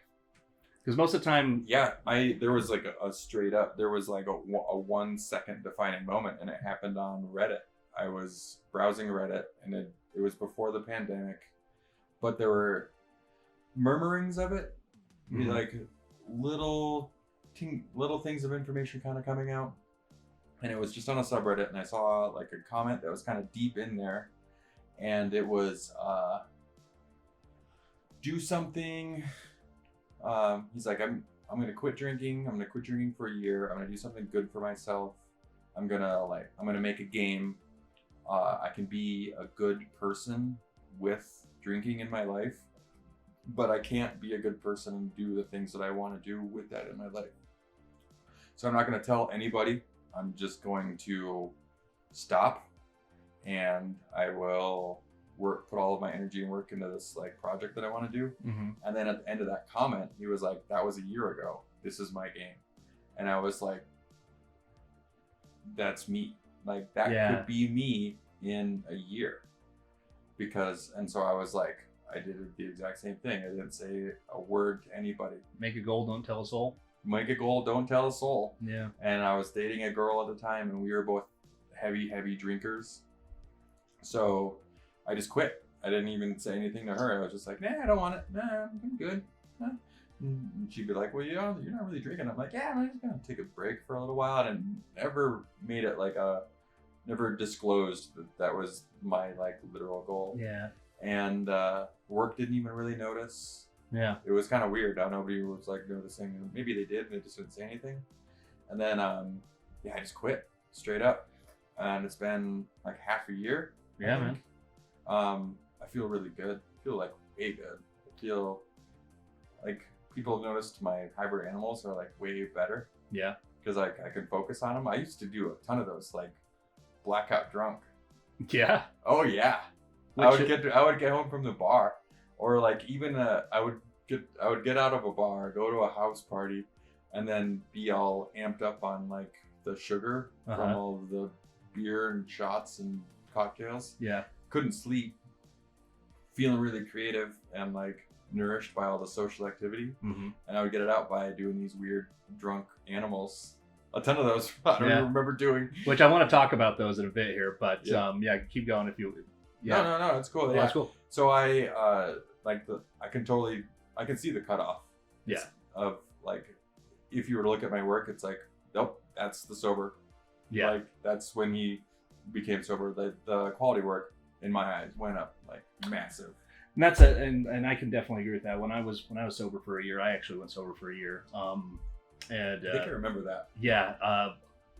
because most of the time. Yeah, there was like a straight up, there was like a 1 second defining moment, and it happened on Reddit. I was browsing Reddit, and it was before the pandemic, but there were murmurings of it, like little things of information kind of coming out, and it was just on a subreddit, and I saw like a comment that was kind of deep in there, and it was do something. He's like, I'm gonna quit drinking. I'm gonna quit drinking for a year. I'm gonna do something good for myself. I'm gonna make a game. I can be a good person with drinking in my life, but I can't be a good person and do the things that I want to do with that in my life. So I'm not going to tell anybody. I'm just going to stop, and I will put all of my energy and work into this like project that I want to do. Mm-hmm. And then at the end of that comment, he was like, that was a year ago. This is my game. And I was like, that's me. Like that could be me in a year. And so I was like, I did the exact same thing. I didn't say a word to anybody. Make a goal, don't tell a soul. Make a goal, don't tell a soul. Yeah. And I was dating a girl at the time, and we were both heavy drinkers. So I just quit. I didn't even say anything to her. I was just like, nah, I don't want it. Nah, I'm good. Nah. And she'd be like, well, you're not really drinking. I'm like, yeah, I'm just going to take a break for a little while. And never made it like never disclosed that was my like literal goal. Yeah. And work didn't even really notice. Yeah. It was kind of weird. Nobody was like noticing. Maybe they did and they just didn't say anything. And then, I just quit straight up. And it's been like half a year. Yeah, man. I feel really good. I feel like way good. I feel like people have noticed my hybrid animals are like way better. Yeah. Because I can focus on them. I used to do a ton of those, like blackout drunk. Yeah. Oh yeah. I would get home from the bar, or like even I would get out of a bar, go to a house party, and then be all amped up on like the sugar from all of the beer and shots and cocktails. Yeah. Couldn't sleep. Feeling really creative and like nourished by all the social activity. Mm-hmm. And I would get it out by doing these weird drunk animals. A ton of those I don't even remember doing. Which I want to talk about those in a bit here, but keep going if you. Yeah. No, it's cool. Yeah, it's cool. So I can see the cutoff. Yeah. Of like, if you were to look at my work, it's like, nope, that's the sober. Yeah. Like that's when he became sober. The quality work in my eyes went up like massive. And that's and I can definitely agree with that. When I was sober for a year, I actually went sober for a year. And I think I remember that. Yeah.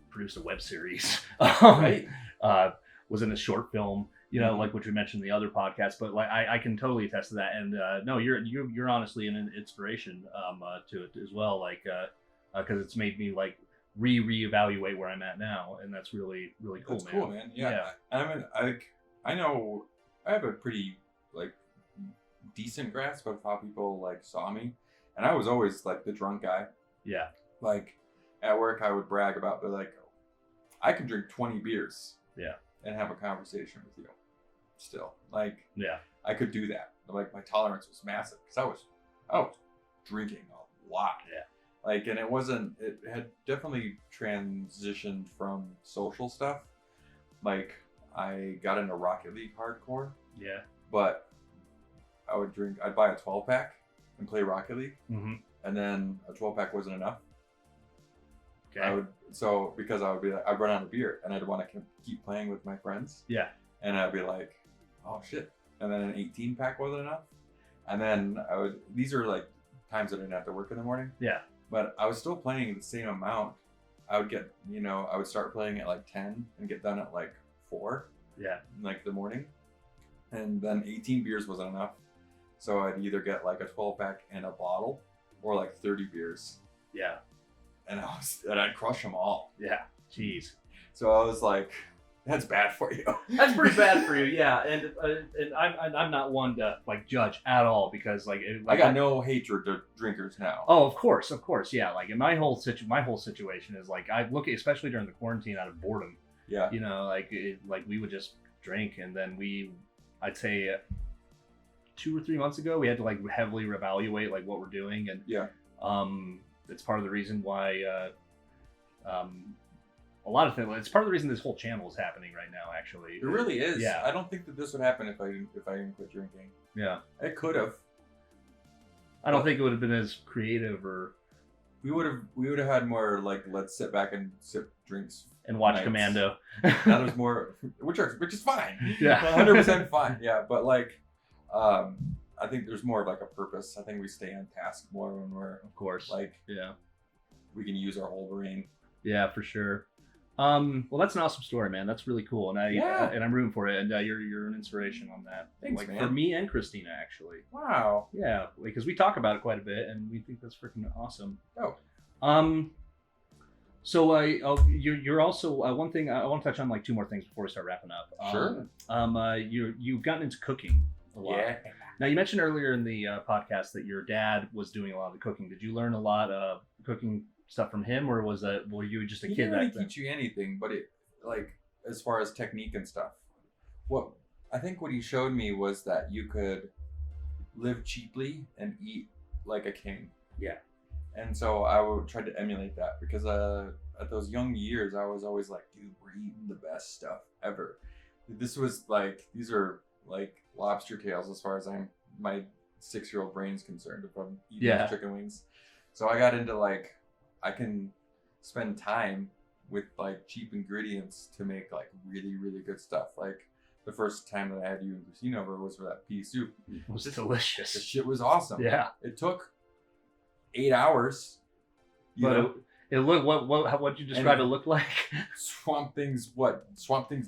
Produced a web series. Right. Was in a short film. Like what you mentioned in the other podcast, but like I can totally attest to that. And no, you're honestly an inspiration to it as well. Like because it's made me like reevaluate where I'm at now, and that's really really cool. That's cool, man. Yeah. I mean, I know I have a pretty like decent grasp of how people like saw me, and I was always like the drunk guy. Yeah. Like at work, I would brag about, but like I can drink 20 beers. Yeah. And have a conversation with you. Still, like, yeah, I could do that. Like my tolerance was massive because I was drinking a lot. Yeah. Like, and it had definitely transitioned from social stuff. Like, I got into Rocket League hardcore. Yeah. But I'd buy a 12-pack and play Rocket League. Mm-hmm. And then a 12-pack wasn't enough. Okay. Because I'd run out of beer and I'd want to keep playing with my friends. Yeah. And I'd be like, oh shit. And then an 18-pack wasn't enough. And then these are like times that I didn't have to work in the morning. Yeah. But I was still playing the same amount. I would start playing at like 10 and get done at like 4. Yeah. In like the morning. And then 18 beers wasn't enough. So I'd either get like a 12-pack and a bottle or like 30 beers. Yeah. And I'd crush them all. Yeah. Jeez. So I was like, that's bad for you. That's pretty bad for you, yeah. And I'm not one to like judge at all because I got no hatred to drinkers now. Oh, of course, yeah. Like in my whole situation is like I look at, especially during the quarantine, out of boredom. Yeah. You know, like we would just drink, and then I'd say 2 or 3 months ago we had to like heavily reevaluate like what we're doing, and yeah. It's part of the reason why a lot of things. It's part of the reason this whole channel is happening right now. Actually, it really is. Yeah. I don't think that this would happen if I didn't quit drinking. Yeah, it could have. I don't think it would have been as creative, or we would have had more like let's sit back and sip drinks and watch nights. Commando. That was more, which is fine. Yeah, 100% fine. Yeah, but like, I think there's more of like a purpose. I think we stay on task more when we're, of course, like, yeah, we can use our whole brain. Yeah, for sure. Well, that's an awesome story, man. That's really cool, and I'm rooting for it. And you're an inspiration on that. Thanks, like, man. For me and Christina, actually. Wow. Yeah, because we talk about it quite a bit, and we think that's freaking awesome. Oh. So you're also one thing I want to touch on, like 2 more things before we start wrapping up. Sure. You've gotten into cooking a lot. Yeah. Now you mentioned earlier in the podcast that your dad was doing a lot of the cooking. Did you learn a lot of cooking stuff from him, or were you just a kid? He didn't really teach you anything, but it, like, as far as technique and stuff, what he showed me was that you could live cheaply and eat like a king. Yeah. And so I would try to emulate that because at those young years I was always like, dude, we're eating the best stuff ever. These are like lobster tails as far as my 6-year-old brain's concerned if I'm eating chicken wings. So I got into like, I can spend time with like cheap ingredients to make like really, really good stuff. Like the first time that I had you and Christina over was for that pea soup. It was delicious. The shit was awesome. Yeah. It took 8 hours. It looked, what'd you describe it look like? Swamp Thing's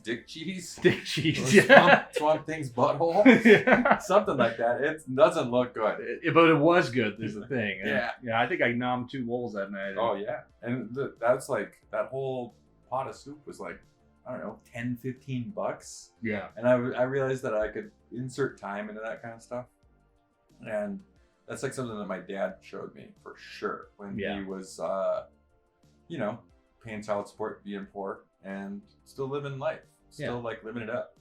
dick cheese? Dick cheese, yeah. Swamp Thing's butthole? Yeah. Something like that. It doesn't look good. But it was good, is the thing. Yeah. Yeah, I think I nommed 2 bowls that night. Oh, yeah. And that's like, that whole pot of soup was like, I don't know, $10-15. Yeah. And I realized that I could insert time into that kind of stuff. And that's like something that my dad showed me for sure when he was, paying child support, being poor, and still living life, like living it up.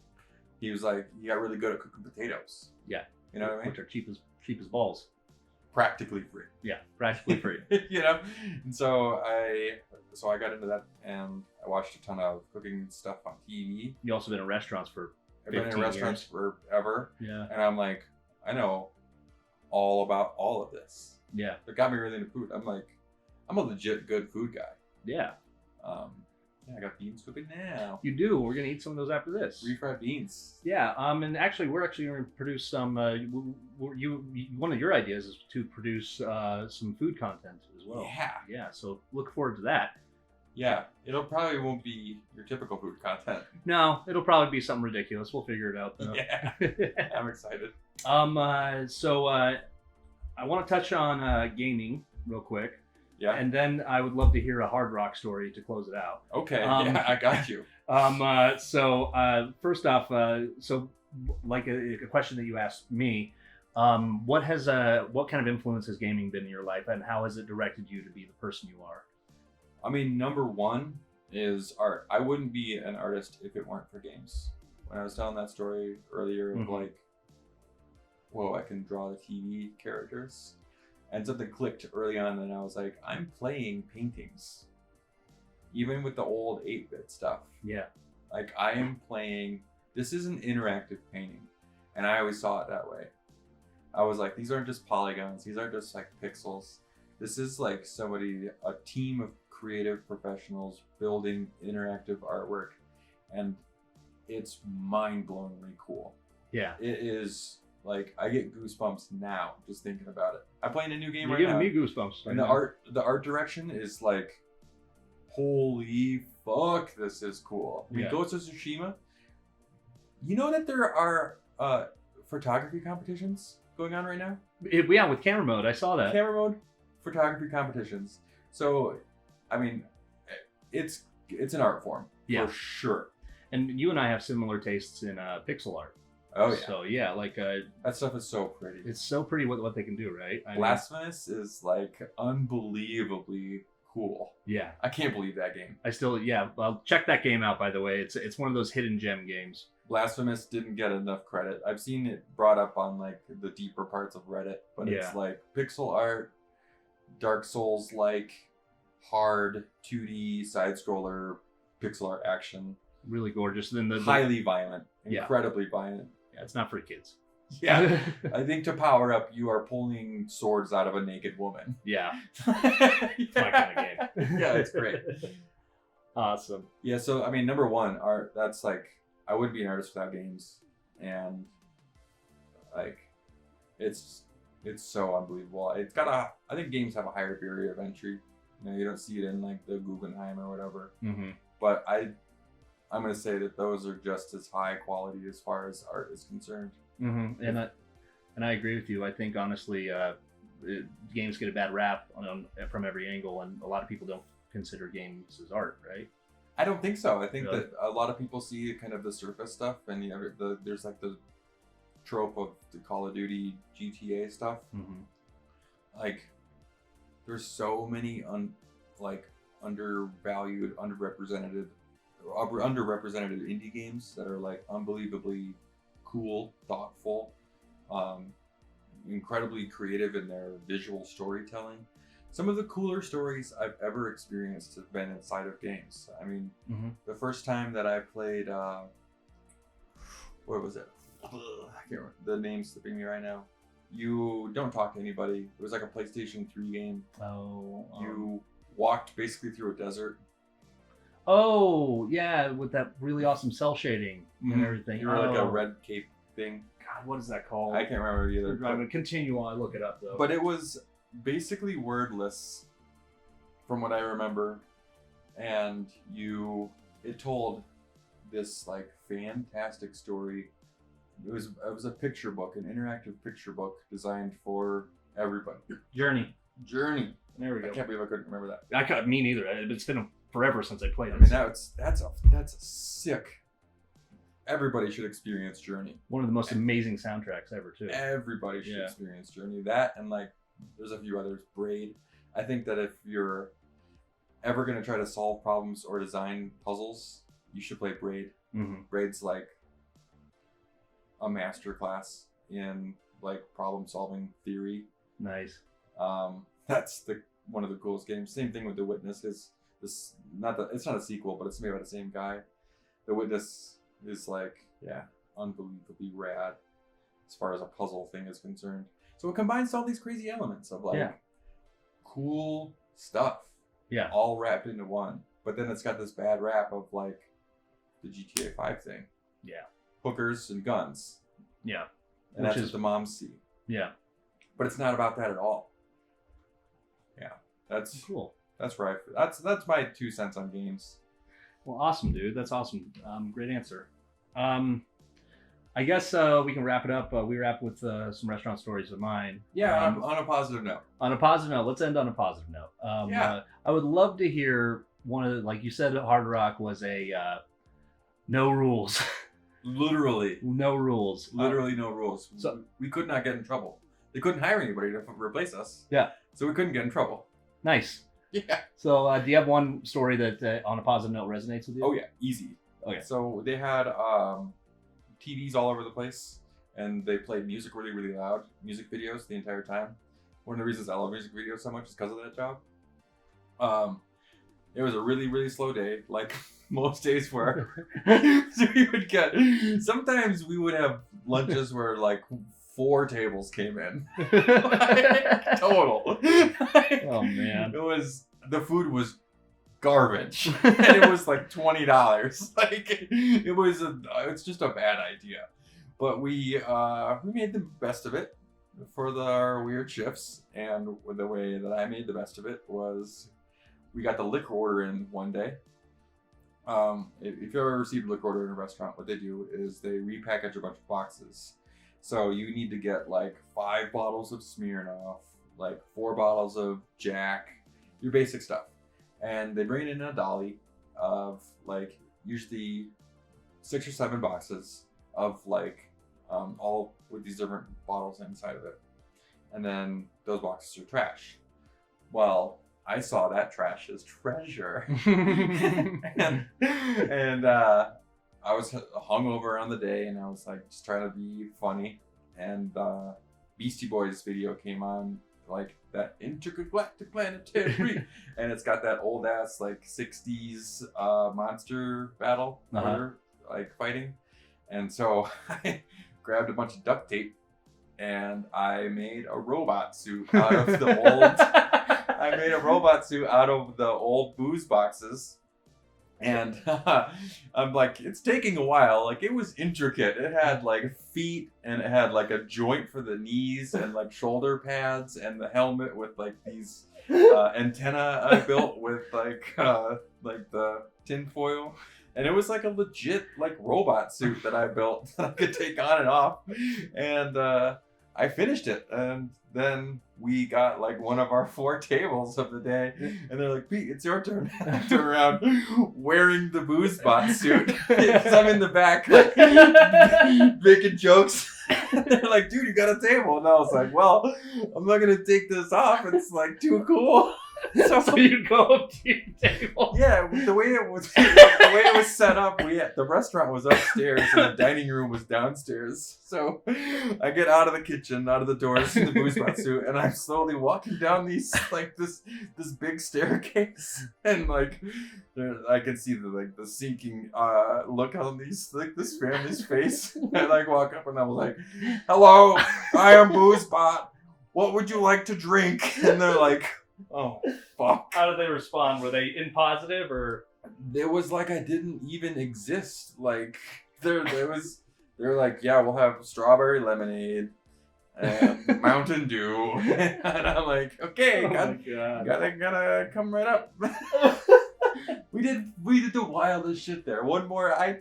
He was like, he got really good at cooking potatoes. Yeah. You know what I mean? Which are cheap as balls. Practically free. Yeah, practically free. And so I got into that, and I watched a ton of cooking stuff on TV. You also been in restaurants for 15 I've been in restaurants forever. Yeah. And I'm like, I know all about all of this. Yeah. It got me really into food. I'm like, I'm a legit good food guy. Yeah. I got beans cooking now. You do. We're gonna eat some of those after this. Refried beans. Yeah. And actually, we're actually going to produce some. One of your ideas is to produce some food content as well. Yeah. Yeah. So look forward to that. Yeah. It'll probably won't be your typical food content. No, it'll probably be something ridiculous. We'll figure it out though. Yeah. I'm excited. So I want to touch on gaming real quick. Yeah. And then I would love to hear a hard rock story to close it out. Okay. Yeah, I got you. First off, like a question that you asked me, what kind of influence has gaming been in your life, and how has it directed you to be the person you are? I mean, number one is art. I wouldn't be an artist if it weren't for games. When I was telling that story earlier of like, whoa, I can draw the TV characters. And something clicked early on, and I was like, I'm playing paintings. Even with the old 8-bit stuff. Yeah. Like, I am playing, this is an interactive painting. And I always saw it that way. I was like, these aren't just polygons. These aren't just like pixels. This is like a team of creative professionals building interactive artwork. And it's mind-blowingly cool. Yeah. It is, like, I get goosebumps now just thinking about it. I'm playing a new game You're right now. giving me goosebumps. And the art direction is like, holy fuck, this is cool. I mean, Ghost of Tsushima, you know that there are photography competitions going on right now? Yeah, with camera mode. I saw that. Camera mode, photography competitions. So, I mean, it's an art form, for sure. And you and I have similar tastes in pixel art. Oh, yeah. So, yeah, like... that stuff is so pretty. It's so pretty what they can do, right? Blasphemous is, like, unbelievably cool. Yeah. I can't believe that game. Well, check that game out, by the way. It's one of those hidden gem games. Blasphemous didn't get enough credit. I've seen it brought up on, like, the deeper parts of Reddit, but it's, like, pixel art, Dark Souls-like, hard, 2D, side-scroller, pixel art action. Really gorgeous. Then highly violent. Incredibly violent. Yeah, it's not for kids. Yeah. I think to power up, you are pulling swords out of a naked woman. Yeah. It's my kind of game. Yeah, it's great. Awesome. Yeah, so, I mean, number one, art, that's like, I wouldn't be an artist without games. And, like, it's so unbelievable. It's got I think games have a higher barrier of entry. You know, you don't see it in, like, the Guggenheim or whatever. Mm-hmm. But I'm going to say that those are just as high quality as far as art is concerned. Mm-hmm. And I agree with you. I think, honestly, games get a bad rap from every angle, and a lot of people don't consider games as art, right? I don't think so. I think that a lot of people see kind of the surface stuff, and there's like the trope of the Call of Duty GTA stuff. Mm-hmm. Like, there's so many undervalued, underrepresented indie games that are like unbelievably cool, thoughtful, incredibly creative in their visual storytelling. Some of the cooler stories I've ever experienced have been inside of games. I mean, the first time that I played, what was it? I can't remember. The name's slipping me right now. You don't talk to anybody. It was like a PlayStation 3 game. You walked basically through a desert. Oh, yeah, with that really awesome cell shading and everything. You were like a red cape thing. God, what is that called? I can't remember either. I'm going to continue while I look it up, though. But it was basically wordless, from what I remember. And it told this, like, fantastic story. It was a picture book, an interactive picture book designed for everybody. Journey. There we go. I can't believe I couldn't remember that. Me neither. It's been forever since I played it. I mean, that's sick. Everybody should experience Journey. One of the most amazing soundtracks ever, too. Everybody should experience Journey. That and, like, there's a few others. Braid. I think that if you're ever going to try to solve problems or design puzzles, you should play Braid. Mm-hmm. Braid's like a masterclass in, like, problem solving theory. Nice. That's one of the coolest games. Same thing with The Witness. It's not a sequel, but it's made by the same guy. The Witness is, like, unbelievably rad as far as a puzzle thing is concerned. So it combines all these crazy elements of, like, cool stuff. Yeah. All wrapped into one. But then it's got this bad rap of, like, the GTA 5 thing. Yeah. Hookers and guns. Yeah. And that's what the moms see. Yeah. But it's not about that at all. Yeah. That's cool. That's right. That's my 2 cents on games. Well, awesome, dude. That's awesome. Great answer. I guess we can wrap it up. We wrap with some restaurant stories of mine. Yeah, on a positive note. On a positive note, let's end on a positive note. I would love to hear one of the, like you said, Hard Rock was a no rules. Literally. No rules. Literally no rules. So we could not get in trouble. They couldn't hire anybody to replace us. Yeah. So we couldn't get in trouble. Nice. Yeah. So do you have one story that on a positive note resonates with you? Oh yeah, easy. Okay. So they had TVs all over the place, and they played music really, really loud, music videos the entire time. One of the reasons I love music videos so much is because of that job. It was a really, really slow day, like most days were. So we would get, sometimes we would have lunches where like 4 tables came in. Like, total. Oh man. The food was garbage. And it was like $20. Like it's just a bad idea. But we made the best of it for our weird shifts, and the way that I made the best of it was we got the liquor order in one day. If you've ever received a liquor order in a restaurant, what they do is they repackage a bunch of boxes. So you need to get like 5 bottles of Smirnoff, like 4 bottles of Jack, your basic stuff. And they bring it in a dolly of like usually 6 or 7 boxes of like all with these different bottles inside of it. And then those boxes are trash. Well, I saw that trash as treasure. and I was hungover on the day, and I was like just trying to be funny. And Beastie Boys video came on, like that intergalactic planetary, and it's got that old ass like 60s monster battle order, like fighting. And so I grabbed a bunch of duct tape and I made a robot suit out of the old. I made a robot suit out of the old booze boxes. And I'm like, it's taking a while. Like, it was intricate. It had like feet, and it had like a joint for the knees, and like shoulder pads, and the helmet with like these antenna I built with like the tin foil. And it was like a legit like robot suit that I built that I could take on and off. And I finished it, and then we got like one of our 4 tables of the day, and they're like, Pete, it's your turn. I turn around wearing the booze bot suit because I'm in the back like, making jokes. They're like, dude, you got a table. And I was like, well, I'm not going to take this off. It's like too cool. So you go up to your table. Yeah, the way it was set up, the restaurant was upstairs and the dining room was downstairs. So I get out of the kitchen, out of the doors in the booze bot suit, and I'm slowly walking down this big staircase, and like I can see the sinking look on this family's face. I like walk up and I was like, "Hello, I am Booze Bot. What would you like to drink?" And they're like, oh, fuck. How did they respond? Were they in positive, or? It was like I didn't even exist. Like, they're like, yeah, we'll have strawberry lemonade and Mountain Dew. And I'm like, okay, gotta come right up. We did the wildest shit there. One more, I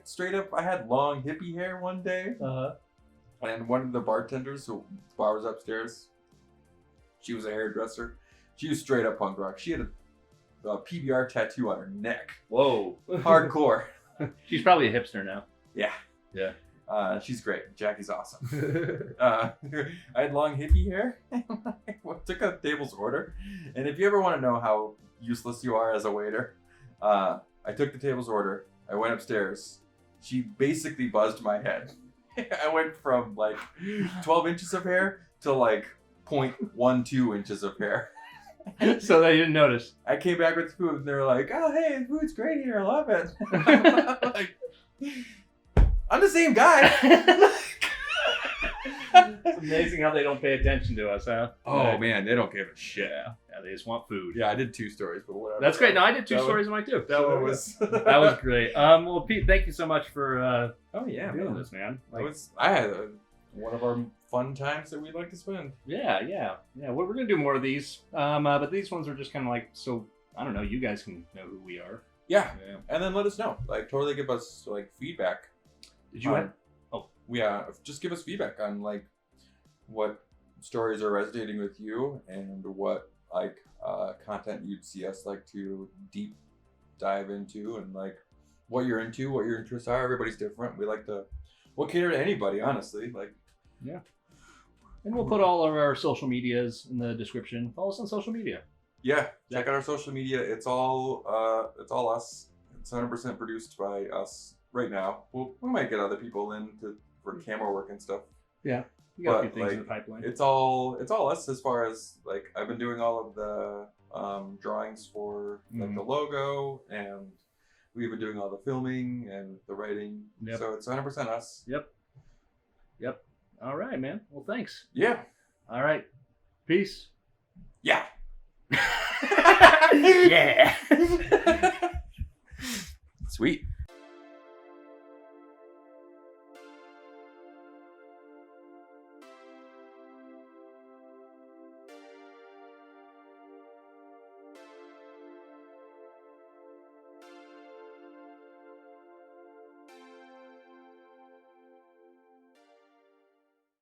had long hippie hair one day. And one of the bartenders who bar was upstairs, she was a hairdresser. She was straight up punk rock. She had a PBR tattoo on her neck. Whoa. Hardcore. She's probably a hipster now. Yeah. Yeah. She's great. Jackie's awesome. I had long hippie hair. Took a table's order. And if you ever want to know how useless you are as a waiter, I took the table's order. I went upstairs. She basically buzzed my head. I went from like 12 inches of hair to like 0.12 inches of hair. So they didn't notice. I came back with food, and they were like, "Oh, hey, the food's great here. I love it." Like, I'm the same guy. It's amazing how they don't pay attention to us, huh? Oh man, they don't give a shit. Yeah, they just want food. Yeah, I did 2 stories, but whatever. That's great. No, I did 2 stories of mine too. That was great. Well, Pete, thank you so much for doing this, man. I had one of our fun times that we'd like to spend. Yeah. We're gonna do more of these, but these ones are just kind of like, so I don't know. You guys can know who we are. Yeah, and then let us know. Like, totally give us like feedback. Did you just give us feedback on like what stories are resonating with you and what like content you'd see us like to deep dive into, and like what you're into, what your interests are. Everybody's different. We'll cater to anybody, honestly. Like, yeah. And we'll put all of our social medias in the description. Follow us on social media. Yeah, check out our social media. It's all us. It's 100% produced by us right now. We might get other people in for camera work and stuff. Yeah, we got a few things in the pipeline. It's all us as far as like I've been doing all of the drawings for like the logo, and we've been doing all the filming and the writing. Yep. So it's 100% us. Yep. All right, man. Well, thanks. Yeah. All right. Peace. Yeah. Yeah. Sweet.